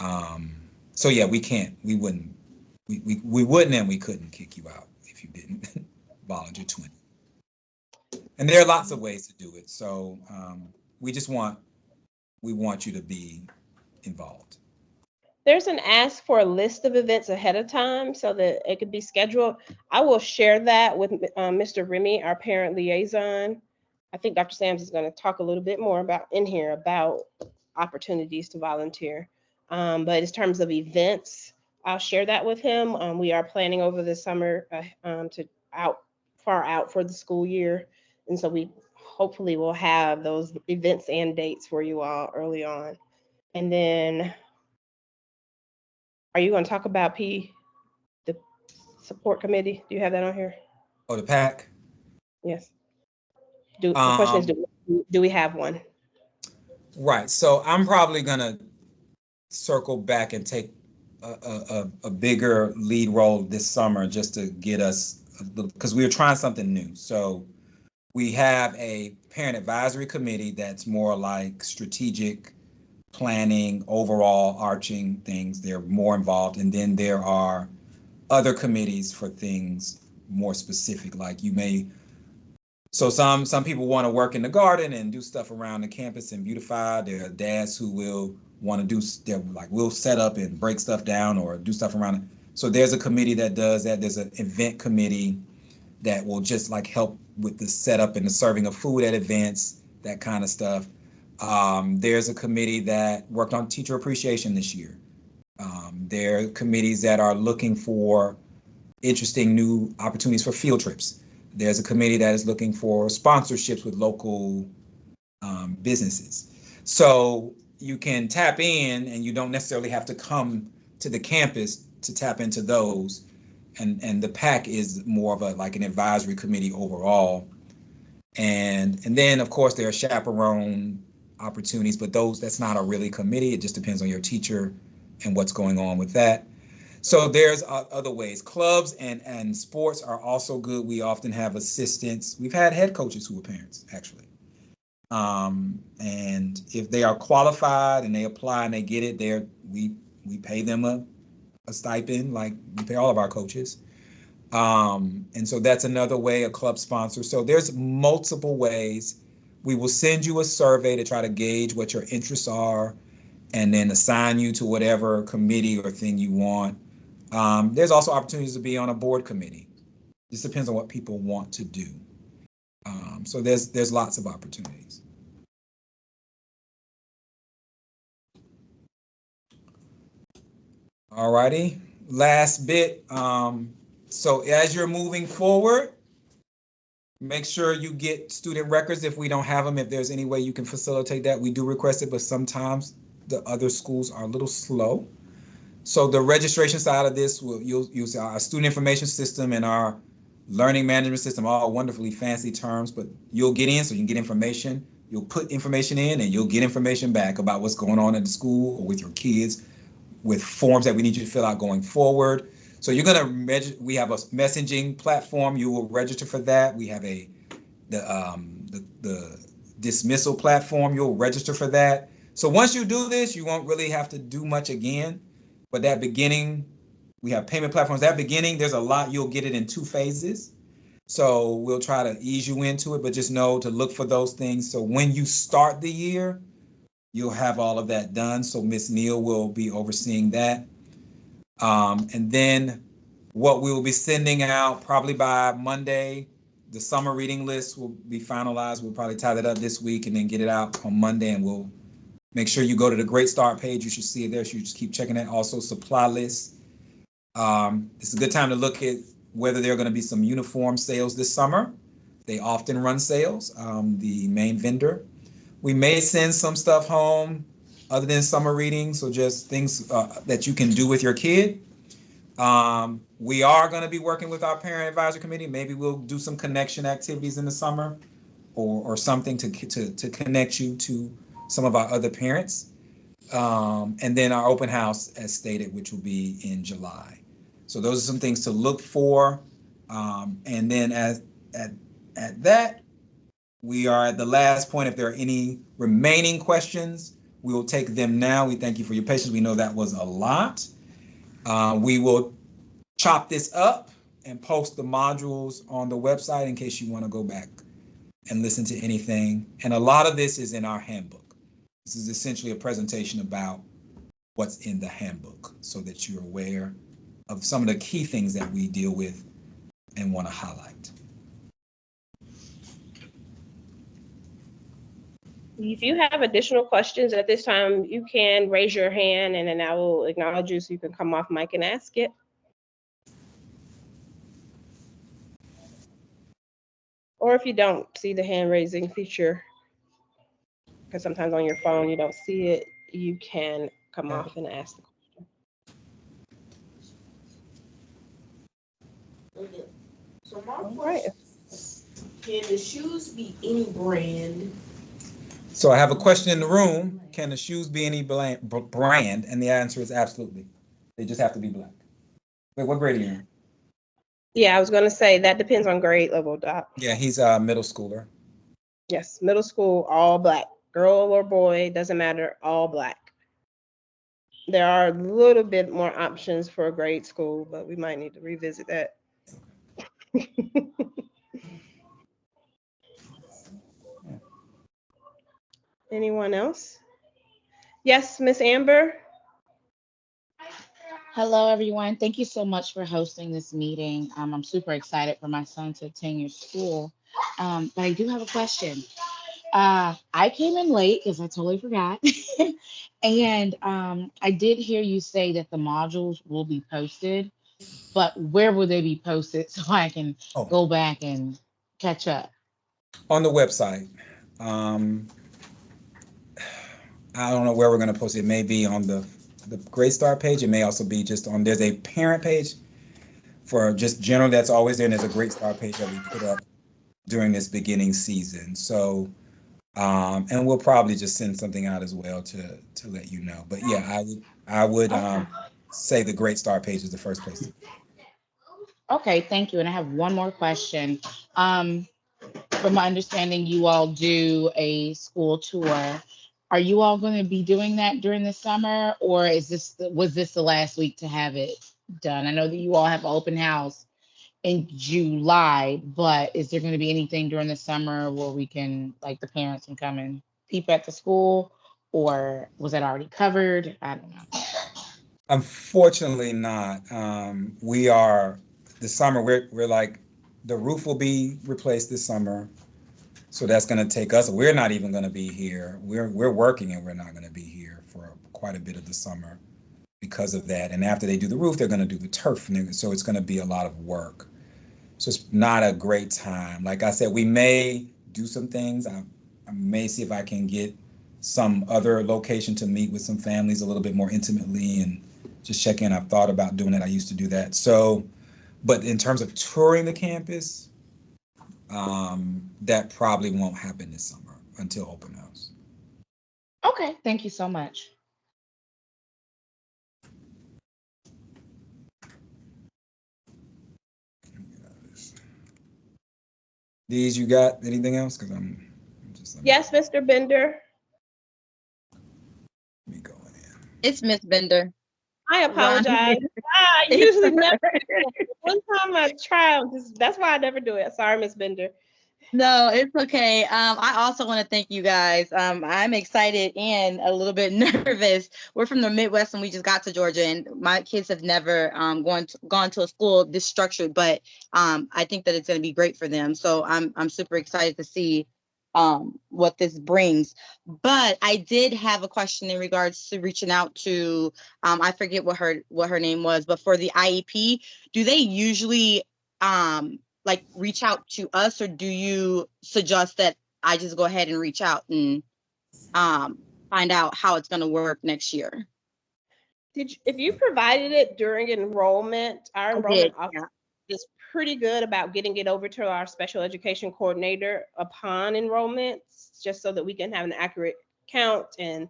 [SPEAKER 1] yeah, we wouldn't and we couldn't kick you out if you didn't volunteer 20. And there are lots of ways to do it. So we want you to be involved.
[SPEAKER 2] There's an ask for a list of events ahead of time so that it could be scheduled. I will share that with Mr. Remy, our parent liaison. I think Dr. Sams is going to talk a little bit more about in here about opportunities to volunteer. But in terms of events, I'll share that with him. We are planning over the summer to far out for the school year, and so we hopefully will have those events and dates for you all early on. And then, are you going to talk about the support committee? Do you have that on here?
[SPEAKER 1] Oh, the PAC?
[SPEAKER 2] Yes. The question is, do we have one?
[SPEAKER 1] Right. So I'm probably gonna circle back and take a bigger lead role this summer just to get us, because we were trying something new. So we have a parent advisory committee that's more like strategic planning, overall arching things. They're more involved. And then there are other committees for things more specific, like you may, so some people want to work in the garden and do stuff around the campus and beautify. There are dads who will want to do, they're like, we'll set up and break stuff down or do stuff around it. So there's a committee that does that. There's an event committee that will just like help with the setup and the serving of food at events, that kind of stuff. There's a committee that worked on teacher appreciation this year. There are committees that are looking for interesting new opportunities for field trips. There's a committee that is looking for sponsorships with local businesses. So you can tap in and you don't necessarily have to come to the campus to tap into those. And the PAC is more of a like an advisory committee overall. And then of course there are chaperone opportunities, but that's not a really committee. It just depends on your teacher and what's going on with that. So there's other ways. Clubs and sports are also good. We often have assistants. We've had head coaches who are parents, actually. And if they are qualified and they apply and they get it, we pay them a stipend, like we pay all of our coaches. And so that's another way, a club sponsor. So there's multiple ways. We will send you a survey to try to gauge what your interests are and then assign you to whatever committee or thing you want. There's also opportunities to be on a board committee. This depends on what people want to do. So there's lots of opportunities. All righty, last bit. So as you're moving forward, make sure you get student records if we don't have them. If there's any way you can facilitate that, we do request it, but sometimes the other schools are a little slow. So the registration side of this, you'll use our student information system and our learning management system, all wonderfully fancy terms, but you'll get in so you can get information. You'll put information in and you'll get information back about what's going on at the school or with your kids, with forms that we need you to fill out going forward. So you're gonna we have a messaging platform. You will register for that. We have the dismissal platform. You'll register for that. So once you do this, you won't really have to do much again. But that beginning, we have payment platforms. That beginning, there's a lot. You'll get it in 2 phases. So we'll try to ease you into it, but just know to look for those things. So when you start the year, you'll have all of that done. So Ms. Neal will be overseeing that. And then what we will be sending out probably by Monday, the summer reading list will be finalized. We'll probably tie that up this week and then get it out on Monday, and we'll make sure you go to the Great Start page. You should see it there. So you just keep checking that. Also, supply lists. It's a good time to look at whether there are going to be some uniform sales this summer. They often run sales, the main vendor. We may send some stuff home other than summer reading, so just things that you can do with your kid. We are going to be working with our parent advisory committee. Maybe we'll do some connection activities in the summer or something to connect you to some of our other parents. And then our open house, as stated, which will be in July. So those are some things to look for. And then at that, we are at the last point. If there are any remaining questions, we will take them now. We thank you for your patience. We know that was a lot. We will chop this up and post the modules on the website in case you want to go back and listen to anything. And a lot of this is in our handbook. This is essentially a presentation about what's in the handbook so that you're aware of some of the key things that we deal with and want to highlight.
[SPEAKER 2] If you have additional questions at this time, you can raise your hand and then I will acknowledge you so you can come off mic and ask it. Or if you don't see the hand raising feature, because sometimes on your phone you don't see it, you can come off and ask the question.
[SPEAKER 4] Okay. So my
[SPEAKER 2] All
[SPEAKER 4] question, can the shoes be any brand?
[SPEAKER 1] So I have a question in the room. Can the shoes be any brand? And the answer is absolutely. They just have to be black. Wait, what grade are you in?
[SPEAKER 2] Yeah, I was going to say that depends on grade level, Doc.
[SPEAKER 1] Yeah, he's a middle schooler.
[SPEAKER 2] Yes, middle school, all black. Girl or boy, doesn't matter, all black. There are a little bit more options for grade school, but we might need to revisit that. Anyone else? Yes, Miss Amber.
[SPEAKER 5] Hello, everyone. Thank you so much for hosting this meeting. I'm super excited for my son to attend your school. But I do have a question. I came in late because I totally forgot. And I did hear you say that the modules will be posted, but where will they be posted so I can go back and catch up?
[SPEAKER 1] On the website. I don't know where we're going to post it. It may be on the Great Start page. It may also be just on, there's a parent page for just general that's always there. And there's a Great Start page that we put up during this beginning season. So, and we'll probably just send something out as well to let you know. But yeah, I would say the Great Start page is the first place.
[SPEAKER 5] Okay, thank you. And I have one more question. From my understanding, you all do a school tour. Are you all going to be doing that during the summer, or was this the last week to have it done? I know that you all have an open house in July, but is there going to be anything during the summer where we can, like, the parents can come and peep at the school, or was that already covered? I don't know.
[SPEAKER 1] Unfortunately not. We are, the summer, we're like, the roof will be replaced this summer. So that's going to take us, we're not even going to be here. We're working and we're not going to be here for quite a bit of the summer because of that. And after they do the roof, they're going to do the turf. So it's going to be a lot of work. So it's not a great time. Like I said, we may do some things. I may see if I can get some other location to meet with some families a little bit more intimately and just check in. I've thought about doing it. I used to do that. So, but in terms of touring the campus, that probably won't happen this summer until open house.
[SPEAKER 5] Okay, thank you so much.
[SPEAKER 1] These, you got anything else? Because I'm just.
[SPEAKER 2] Yes, Mr. Bender.
[SPEAKER 1] Let me go in.
[SPEAKER 6] It's Miss Bender.
[SPEAKER 2] I apologize. I usually never do it. One time I try, that's why I never do it. Sorry, Miss Bender.
[SPEAKER 6] No, it's okay. I also want to thank you guys. I'm excited and a little bit nervous. We're from the Midwest and we just got to Georgia, and my kids have never gone to a school this structured, but I think that it's going to be great for them. So I'm super excited to see what this brings. But I did have a question in regards to reaching out to I forget what her name was, but for the IEP, do they usually like reach out to us, or do you suggest that I just go ahead and reach out and find out how it's going to work next year?
[SPEAKER 2] If you provided it during enrollment, our enrollment office is pretty good about getting it over to our special education coordinator upon enrollment, just so that we can have an accurate count and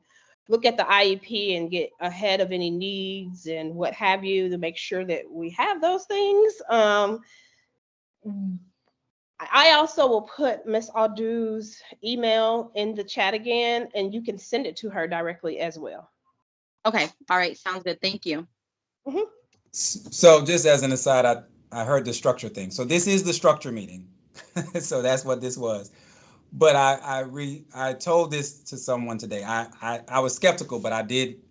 [SPEAKER 2] look at the IEP and get ahead of any needs and what have you to make sure that we have those things. I also will put Miss Audu's email in the chat again, and you can send it to her directly as well.
[SPEAKER 6] Okay. All right. Sounds good. Thank you.
[SPEAKER 2] Mm-hmm.
[SPEAKER 1] So just as an aside, I heard the structure thing. So this is the structure meeting. So that's what this was. But I told this to someone today. I was skeptical, but I did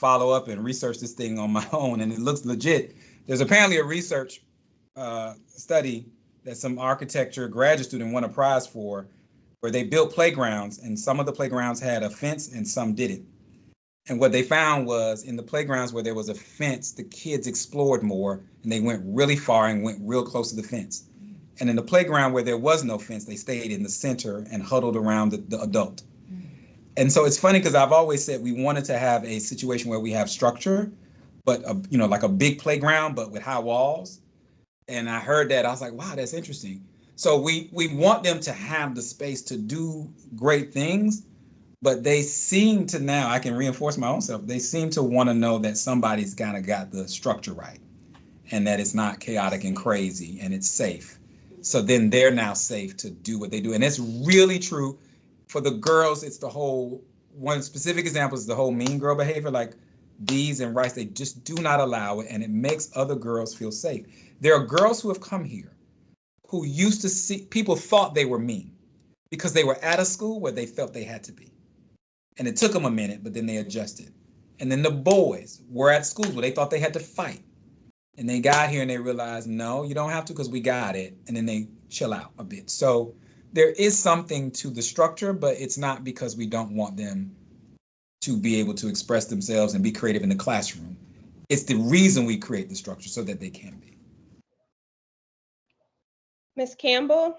[SPEAKER 1] follow up and research this thing on my own, and it looks legit. There's apparently a research study that some architecture graduate student won a prize for, where they built playgrounds, and some of the playgrounds had a fence and some didn't. And what they found was in the playgrounds where there was a fence, the kids explored more and they went really far and went real close to the fence. And in the playground where there was no fence, they stayed in the center and huddled around the adult. And so it's funny because I've always said we wanted to have a situation where we have structure, but like a big playground, but with high walls. And I heard that, I was like, wow, that's interesting. So we want them to have the space to do great things, but they seem to now, I can reinforce my own self, they seem to want to know that somebody's kind of got the structure right and that it's not chaotic and crazy and it's safe. So then they're now safe to do what they do. And it's really true for the girls. It's the whole, one specific example is the whole mean girl behavior, like Dee's and Rice, they just do not allow it, and it makes other girls feel safe. There are girls who have come here who used to see, people thought they were mean because they were at a school where they felt they had to be. And it took them a minute, but then they adjusted. And then the boys were at schools where they thought they had to fight. And they got here and they realized, no, you don't have to because we got it. And then they chill out a bit. So there is something to the structure, but it's not because we don't want them to be able to express themselves and be creative in the classroom. It's the reason we create the structure so that they can be.
[SPEAKER 2] Ms. Campbell?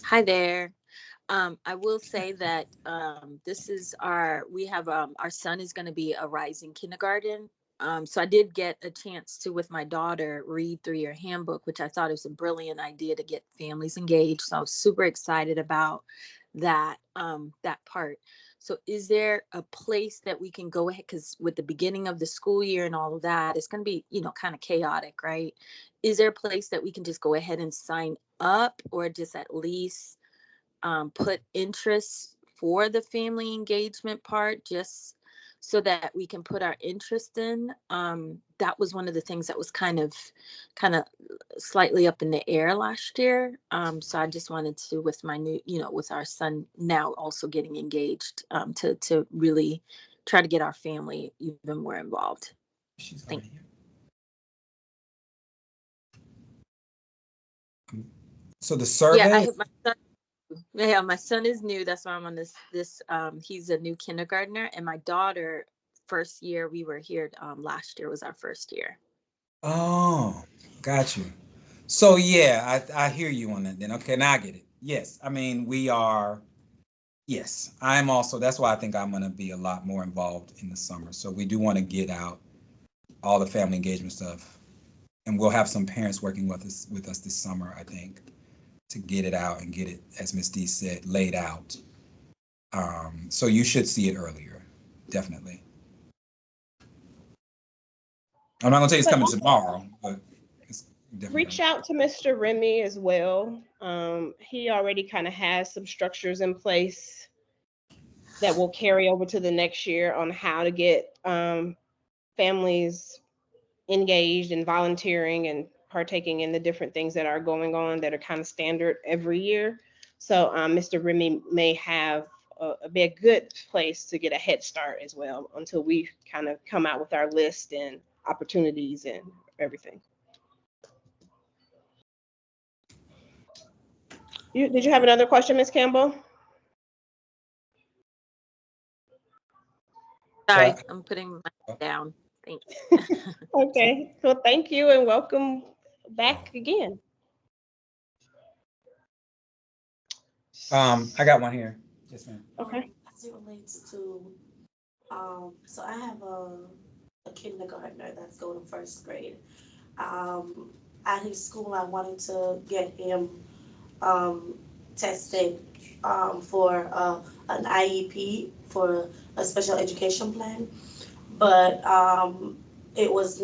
[SPEAKER 7] Hi there. I will say that our son is going to be a rising kindergarten. So I did get a chance to, with my daughter, read through your handbook, which I thought it was a brilliant idea to get families engaged. So I was super excited about that part. So is there a place that we can go ahead? Because with the beginning of the school year and all of that, it's going to be, kind of chaotic, right? Is there a place that we can just go ahead and sign up, or just at least put interest for the family engagement part, just so that we can put our interest in? That was one of the things that was kind of slightly up in the air last year. So I just wanted to, with my new, with our son now also getting engaged, to really try to get our family even more involved. Thank you.
[SPEAKER 1] So the survey.
[SPEAKER 7] Yeah, my son is new. That's why I'm on this. He's a new kindergartner, and my daughter, first year, we were here last year was our first year.
[SPEAKER 1] Oh, got you. So yeah, I hear you on that then. Okay, now I get it. Yes, I mean yes, I'm also, that's why I think I'm gonna be a lot more involved in the summer. So we do want to get out all the family engagement stuff, and we'll have some parents working with us this summer, I think, to get it out and get it, as Ms. D said, laid out. So you should see it earlier, definitely. I'm not gonna tell you it's coming tomorrow, but it's definitely
[SPEAKER 2] reach out to Mr. Remy as well. He already kind of has some structures in place that will carry over to the next year on how to get families engaged and volunteering and partaking in the different things that are going on that are kind of standard every year. So Mr. Remy may have be a good place to get a head start as well until we kind of come out with our list and opportunities and everything. Did you have another question, Ms. Campbell?
[SPEAKER 7] Sorry, I'm putting my down. Thanks.
[SPEAKER 2] Okay, well, thank you and welcome back again.
[SPEAKER 1] I got one here. Yes, ma'am.
[SPEAKER 2] Okay.
[SPEAKER 4] As it relates to, so I have a kindergartner that's going to first grade. At his school, I wanted to get him tested for an IEP, for a special education plan, but it was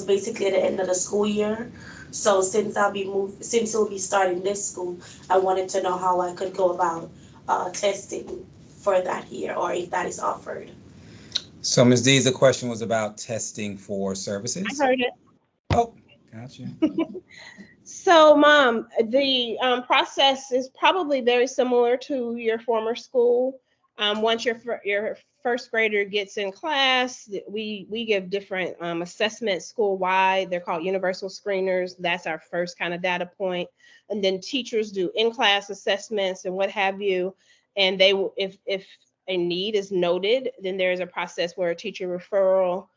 [SPEAKER 4] basically at the end of the school year. So since he'll be starting this school, I wanted to know how I could go about testing for that year, or if that is offered.
[SPEAKER 1] So Ms. D, the question was about testing for services?
[SPEAKER 2] I heard it.
[SPEAKER 1] Oh, gotcha.
[SPEAKER 2] So, Mom, the process is probably very similar to your former school. Once your first grader gets in class, we give different assessments school-wide. They're called universal screeners. That's our first kind of data point. And then teachers do in-class assessments and what have you. And they will, if a need is noted, then there's a process where a teacher referral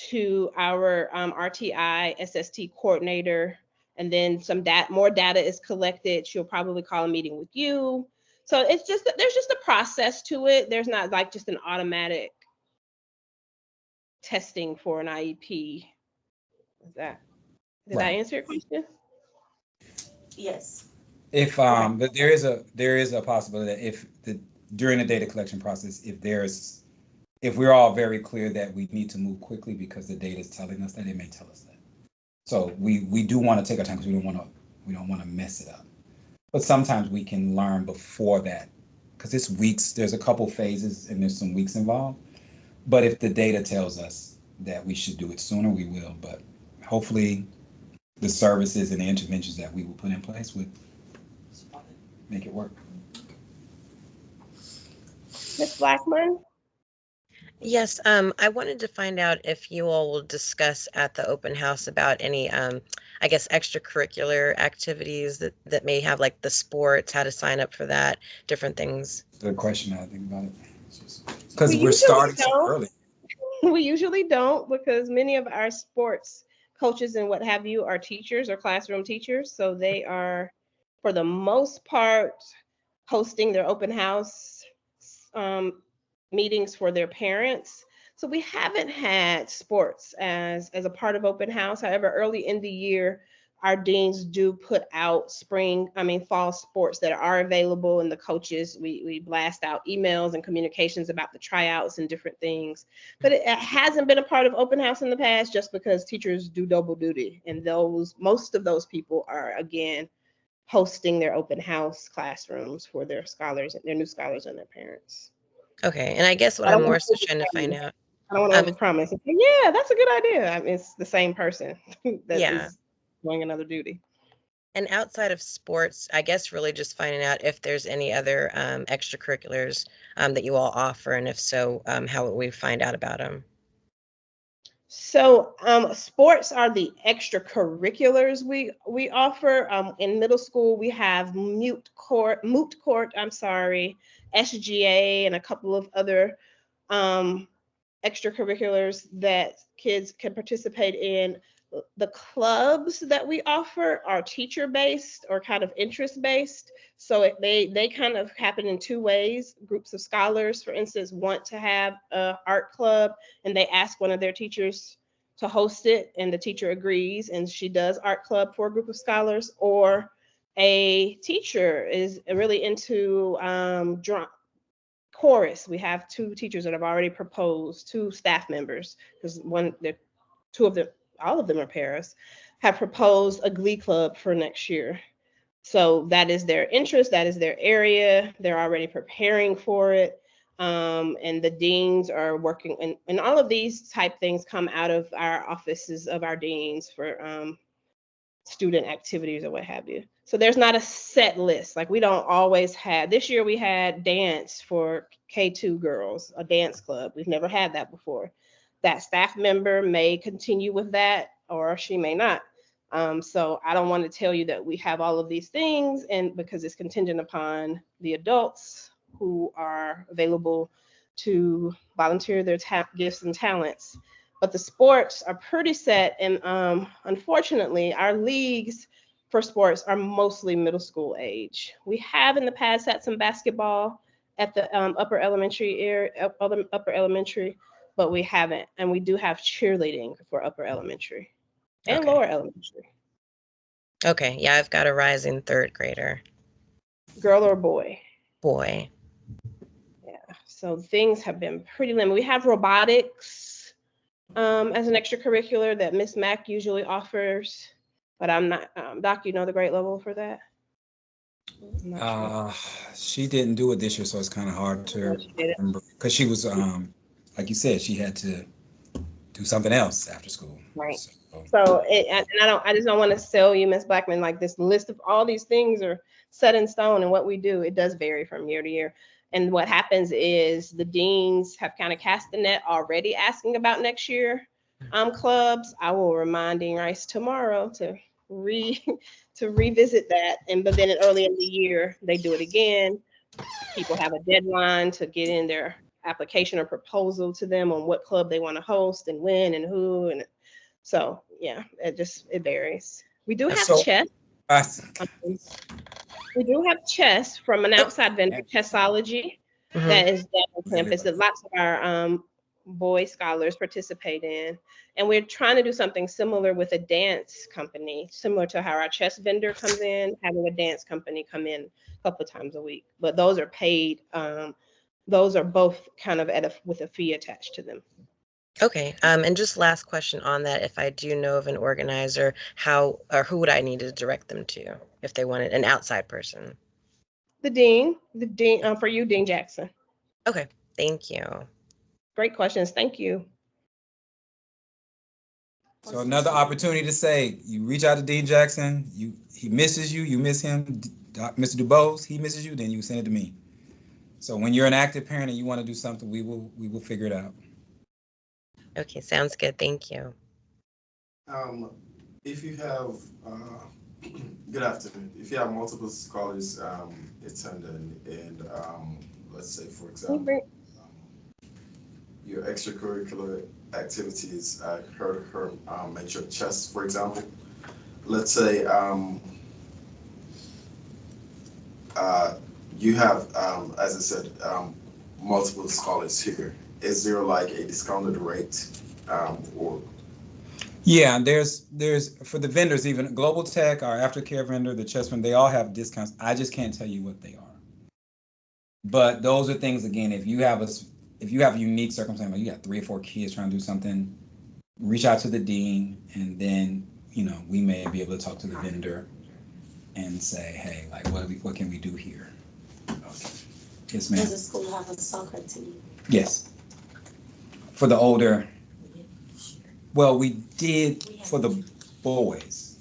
[SPEAKER 2] to our RTI SST coordinator, and then more data is collected. She'll probably call a meeting with you. So it's just, there's just a process to it. There's not like just an automatic testing for an IEP. Did I answer your question?
[SPEAKER 4] Yes.
[SPEAKER 1] If but there is a possibility that during the data collection process, if we're all very clear that we need to move quickly because the data is telling us that, it may tell us that. So we do want to take our time because we don't want to mess it up. But sometimes we can learn before that, because it's weeks. There's a couple phases and there's some weeks involved. But if the data tells us that we should do it sooner, we will. But hopefully the services and the interventions that we will put in place would make it work.
[SPEAKER 2] Ms. Blackman?
[SPEAKER 8] Yes, I wanted to find out if you all will discuss at the open house about any, I guess, extracurricular activities that may have, like the sports, how to sign up for that, different things.
[SPEAKER 1] Good question. I think about it because we're starting so early.
[SPEAKER 2] We usually don't, because many of our sports coaches and what have you are teachers or classroom teachers. So they are, for the most part, hosting their open house meetings for their parents. So we haven't had sports as a part of open house. However, early in the year, our deans do put out fall sports that are available, and the coaches, we blast out emails and communications about the tryouts and different things. But it hasn't been a part of open house in the past, just because teachers do double duty, and most of those people are, again, hosting their open house classrooms for their scholars, their new scholars and their parents.
[SPEAKER 8] Okay, and I guess what I'm more so trying to find out.
[SPEAKER 2] I don't want to overpromise. Yeah, that's a good idea. I mean, it's the same person that is doing another duty.
[SPEAKER 8] And outside of sports, I guess really just finding out if there's any other extracurriculars that you all offer, and if so, how would we find out about them?
[SPEAKER 2] So sports are the extracurriculars we offer. In middle school, we have moot court, SGA, and a couple of other extracurriculars that kids can participate in. The clubs that we offer are teacher-based or kind of interest-based. So they kind of happen in two ways. Groups of scholars, for instance, want to have an art club, and they ask one of their teachers to host it, and the teacher agrees, and she does art club for a group of scholars. Or a teacher is really into chorus. We have two teachers that have already proposed, two staff members, because all of them are pairs, have proposed a glee club for next year. So that is their interest, that is their area. They're already preparing for it. And the deans are working, and all of these type things come out of our offices of our deans for student activities or what have you. So there's not a set list. Like, we don't always have, this year we had dance for K2 girls, a dance club. We've never had that before. That staff member may continue with that, or she may not. So I don't want to tell you that we have all of these things, and because it's contingent upon the adults who are available to volunteer their gifts and talents. But the sports are pretty set, and unfortunately, our leagues for sports are mostly middle school age. We have in the past had some basketball at the upper elementary, but we haven't. And we do have cheerleading for upper elementary and lower elementary.
[SPEAKER 8] Okay, yeah, I've got a rising third grader.
[SPEAKER 2] Girl or boy?
[SPEAKER 8] Boy.
[SPEAKER 2] Yeah, so things have been pretty limited. We have robotics as an extracurricular that Miss Mack usually offers, but I'm not, Doc, you know the grade level for that?
[SPEAKER 1] Sure. She didn't do it this year, so it's kind of hard to remember, because she was, like you said, she had to do something else after school.
[SPEAKER 2] Right. So I just don't want to sell you, Ms. Blackman, like this list of all these things are set in stone, and what we do, it does vary from year to year. And what happens is the deans have kind of cast the net already asking about next year clubs. I will remind Dean Rice tomorrow to revisit that. But then early in the year, they do it again. People have a deadline to get in their application or proposal to them on what club they want to host and when and who. And so, yeah, it varies. We do have chess. We do have chess from an outside vendor, Chessology, that is done on campus that lots of our boy scholars participate in. And we're trying to do something similar with a dance company, similar to how our chess vendor comes in, having a dance company come in a couple of times a week. But those are paid. Those are both kind of with a fee attached to them.
[SPEAKER 8] Okay. And just last question on that. If I do know of an organizer, how or who would I need to direct them to if they wanted an outside person?
[SPEAKER 2] The dean for you, Dean Jackson.
[SPEAKER 8] Okay. Thank you.
[SPEAKER 2] Great questions. Thank you.
[SPEAKER 1] So another opportunity to say, you reach out to Dean Jackson, he misses you, you miss him, Mr. DuBose, he misses you, then you send it to me. So when you're an active parent and you want to do something, we will figure it out.
[SPEAKER 8] Okay, sounds good. Thank you.
[SPEAKER 9] If you have, good afternoon. If you have multiple scholars attending, and let's say, for example, your extracurricular activities, I heard her mention chess, for example. Let's say you have, as I said, multiple scholars here. Is there like a discounted rate or?
[SPEAKER 1] Yeah, there's for the vendors, even Global Tech, our aftercare vendor, the chess vendor, they all have discounts. I just can't tell you what they are. But those are things, again, if you have a unique circumstance, like you got 3 or 4 kids trying to do something, reach out to the dean, and then, we may be able to talk to the vendor and say, hey, like, what can we do here? Okay. Yes, ma'am.
[SPEAKER 4] Does the school have a soccer team?
[SPEAKER 1] Yes. For the older, well, we did for the boys.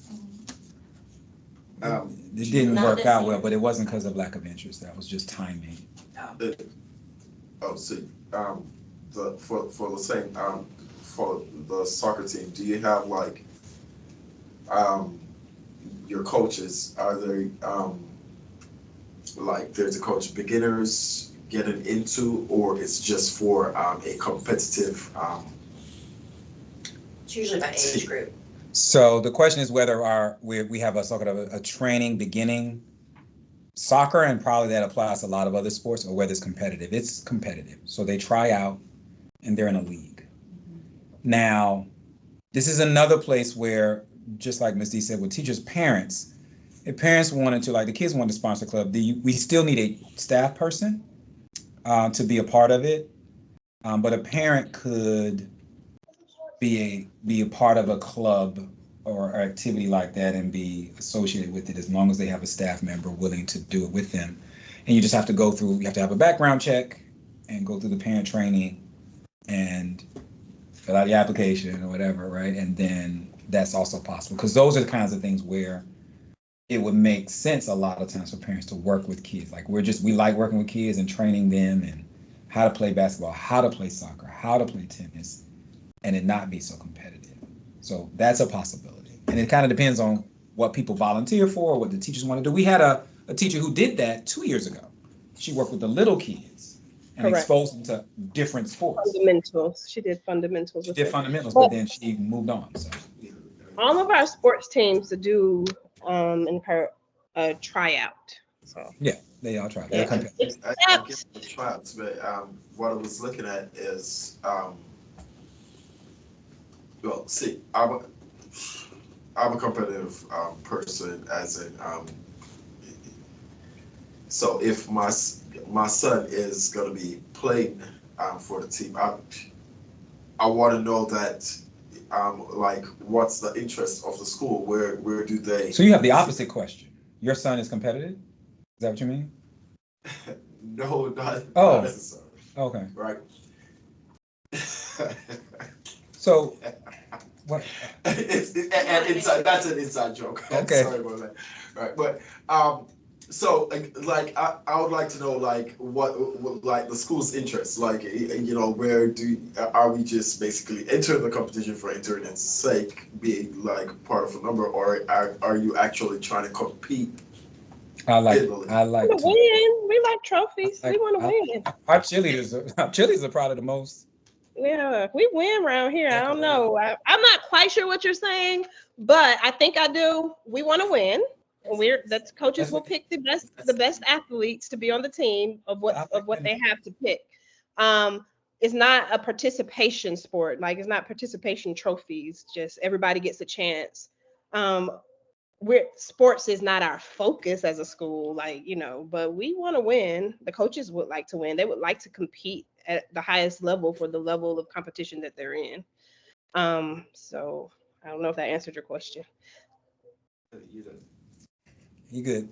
[SPEAKER 1] It didn't work out well, but it wasn't because of lack of interest. That was just timing.
[SPEAKER 9] For the same for the soccer team, do you have like your coaches? Are they like there's a coach beginners getting into, or it's just for a competitive?
[SPEAKER 8] It's usually by age group.
[SPEAKER 1] So the question is whether we have a sort of a training beginning soccer, and probably that applies to a lot of other sports, or whether it's competitive. It's competitive. So they try out and they're in a league. Now, this is another place where, just like Ms. D said, with teachers, parents, if parents wanted to, like the kids wanted to sponsor the club, we still need a staff person to be a part of it. But a parent could be a part of a club or activity like that and be associated with it, as long as they have a staff member willing to do it with them. And you just have to you have to have a background check and go through the parent training and fill out the application or whatever, right? And then that's also possible, because those are the kinds of things where it would make sense a lot of times for parents to work with kids. Like we like working with kids and training them and how to play basketball, how to play soccer, how to play tennis, and it not be so competitive. So that's a possibility. And it kind of depends on what people volunteer for, what the teachers want to do. We had a teacher who did that 2 years ago. She worked with the little kids and exposed them to different sports.
[SPEAKER 2] Fundamentals. She did fundamentals.
[SPEAKER 1] She did fundamentals, but then she moved on. So
[SPEAKER 2] all of our sports teams do incur a tryout. So
[SPEAKER 1] yeah, they all try.
[SPEAKER 9] I get the tryouts, but what I was looking at is well, see, I'm a competitive person, as in so if my son is going to be playing for the team, I want to know that like what's the interest of the school, where do they?
[SPEAKER 1] So you have the opposite question. Your son is competitive? Is that what you mean?
[SPEAKER 9] No, not necessarily.
[SPEAKER 1] Okay.
[SPEAKER 9] Right.
[SPEAKER 1] So what?
[SPEAKER 9] That's an inside joke.
[SPEAKER 1] Okay.
[SPEAKER 9] Sorry about that. Right, but So, like, I would like to know, like, like, the school's interest, like, where are we just basically entering the competition for entering its sake, being, like, part of a number, or are you actually trying to compete?
[SPEAKER 1] I like
[SPEAKER 2] We want to win. We like trophies. We want to win.
[SPEAKER 1] Our cheerleaders are probably the most.
[SPEAKER 2] Yeah, we win around here. I don't know. I'm not quite sure what you're saying, but I think I do. We want to win. That's coaches will pick the best athletes to be on the team of what they have to pick. It's not a participation sport. Like, it's not participation trophies. Just everybody gets a chance. Sports is not our focus as a school, like, but we want to win. The coaches would like to win. They would like to compete at the highest level for the level of competition that they're in. So I don't know if that answered your question.
[SPEAKER 1] You good.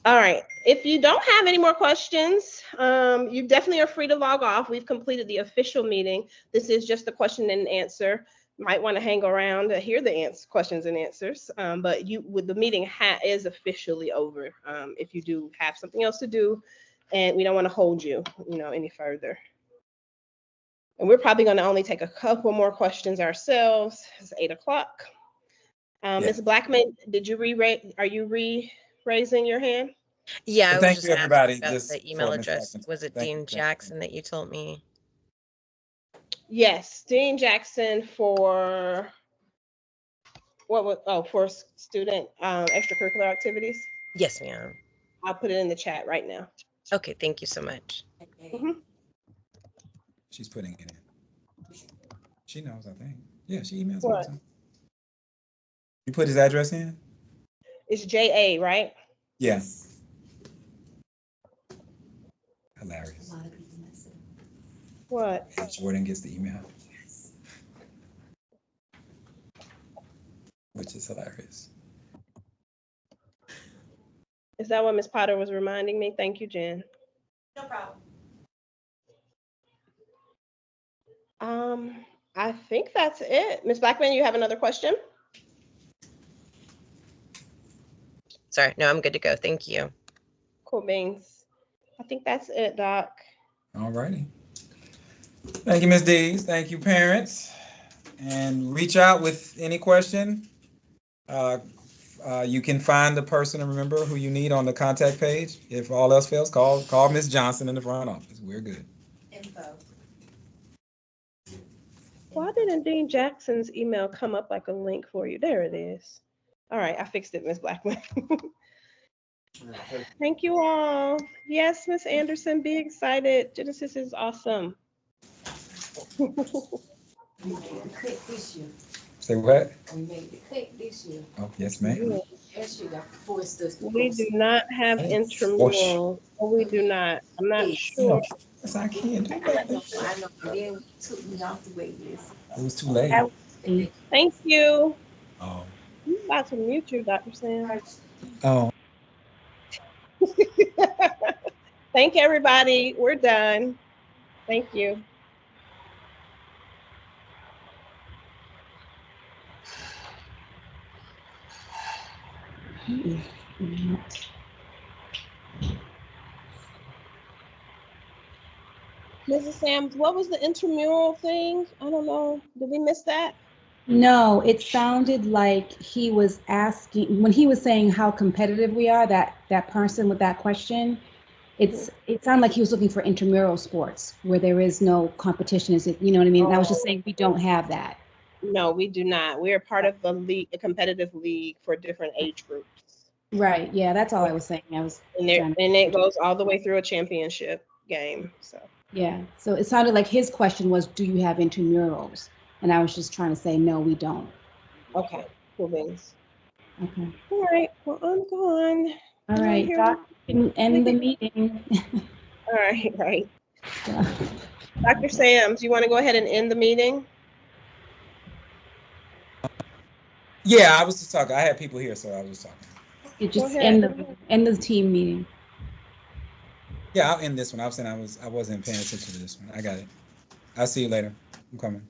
[SPEAKER 2] All right. If you don't have any more questions, you definitely are free to log off. We've completed the official meeting. This is just the question and answer. Might want to hang around to hear the questions and answers. But the meeting is officially over. If you do have something else to do, and we don't want to hold you, any further. And we're probably going to only take a couple more questions ourselves. It's 8 o'clock. Ms. Blackman, are you raising your hand?
[SPEAKER 8] Yeah, I was
[SPEAKER 1] thank
[SPEAKER 8] just
[SPEAKER 1] you, everybody.
[SPEAKER 8] asking about the email address. Was it Dean Jackson that you told me?
[SPEAKER 2] Yes, Dean Jackson for for student extracurricular activities.
[SPEAKER 8] Yes, ma'am.
[SPEAKER 2] I'll put it in the chat right now.
[SPEAKER 8] Okay, thank you so much.
[SPEAKER 1] She's putting it in. She knows, I think. Yeah, she emails
[SPEAKER 2] What?
[SPEAKER 1] all the time. You put his address in?
[SPEAKER 2] It's JA, right?
[SPEAKER 1] Yeah. Hilarious.
[SPEAKER 3] A lot of people mess it.
[SPEAKER 2] What?
[SPEAKER 1] Jordan gets the email. Which is hilarious.
[SPEAKER 2] Is that what Ms. Potter was reminding me? Thank you, Jen.
[SPEAKER 4] No problem.
[SPEAKER 2] I think that's it. Ms. Blackman, you have another question?
[SPEAKER 8] Sorry, no, I'm good to go. Thank you.
[SPEAKER 2] Cool beans. I think that's it, Doc.
[SPEAKER 1] All righty. Thank you, Ms. Dees. Thank you, parents. And reach out with any question. You can find the person and remember who you need on the contact page. If all else fails, call Ms. Johnson in the front office. We're good.
[SPEAKER 3] Info.
[SPEAKER 2] Why didn't Dean Jackson's email come up like a link for you? There it is. All right, I fixed it, Ms. Blackman. Thank you all. Yes, Ms. Anderson, be excited. Genesis is awesome.
[SPEAKER 3] We made the cut this year.
[SPEAKER 1] Say what?
[SPEAKER 3] We made the cut this year.
[SPEAKER 1] Oh, yes, ma'am.
[SPEAKER 3] Last year got forced us to
[SPEAKER 2] We do not have intramural. We do not. I'm not sure.
[SPEAKER 1] Yes, I can.
[SPEAKER 3] I know. And then took me off the wait list.
[SPEAKER 1] It was too late.
[SPEAKER 2] Thank you.
[SPEAKER 1] Oh.
[SPEAKER 2] I'm about to mute you, Dr. Sam.
[SPEAKER 1] Oh.
[SPEAKER 2] Thank everybody. We're done. Thank you. Mrs. Sams, what was the intramural thing? I don't know. Did we miss that?
[SPEAKER 10] No, it sounded like he was asking, when he was saying how competitive we are, that person with that question, it sounded like he was looking for intramural sports where there is no competition. Is it, you know what I mean? I was just saying we don't have that.
[SPEAKER 2] No, we do not. We are part of the league, a competitive league for different age groups.
[SPEAKER 10] Right. Yeah, that's all I was saying.
[SPEAKER 2] And it goes all the way through a championship game. So
[SPEAKER 10] yeah. So it sounded like his question was, do you have intramurals? And I was just trying to say, no, we don't.
[SPEAKER 2] Okay, cool things.
[SPEAKER 10] Okay.
[SPEAKER 2] All right. Well, I'm gone.
[SPEAKER 10] All right. Doc, end the meeting.
[SPEAKER 2] All right. Right. Dr. Sams, you want to go ahead and end the meeting?
[SPEAKER 1] Yeah, I was just talking. I had people here, so I was just talking.
[SPEAKER 10] You just end the team meeting.
[SPEAKER 1] Yeah, I'll end this one. I was saying I wasn't paying attention to this one. I got it. I'll see you later. I'm coming.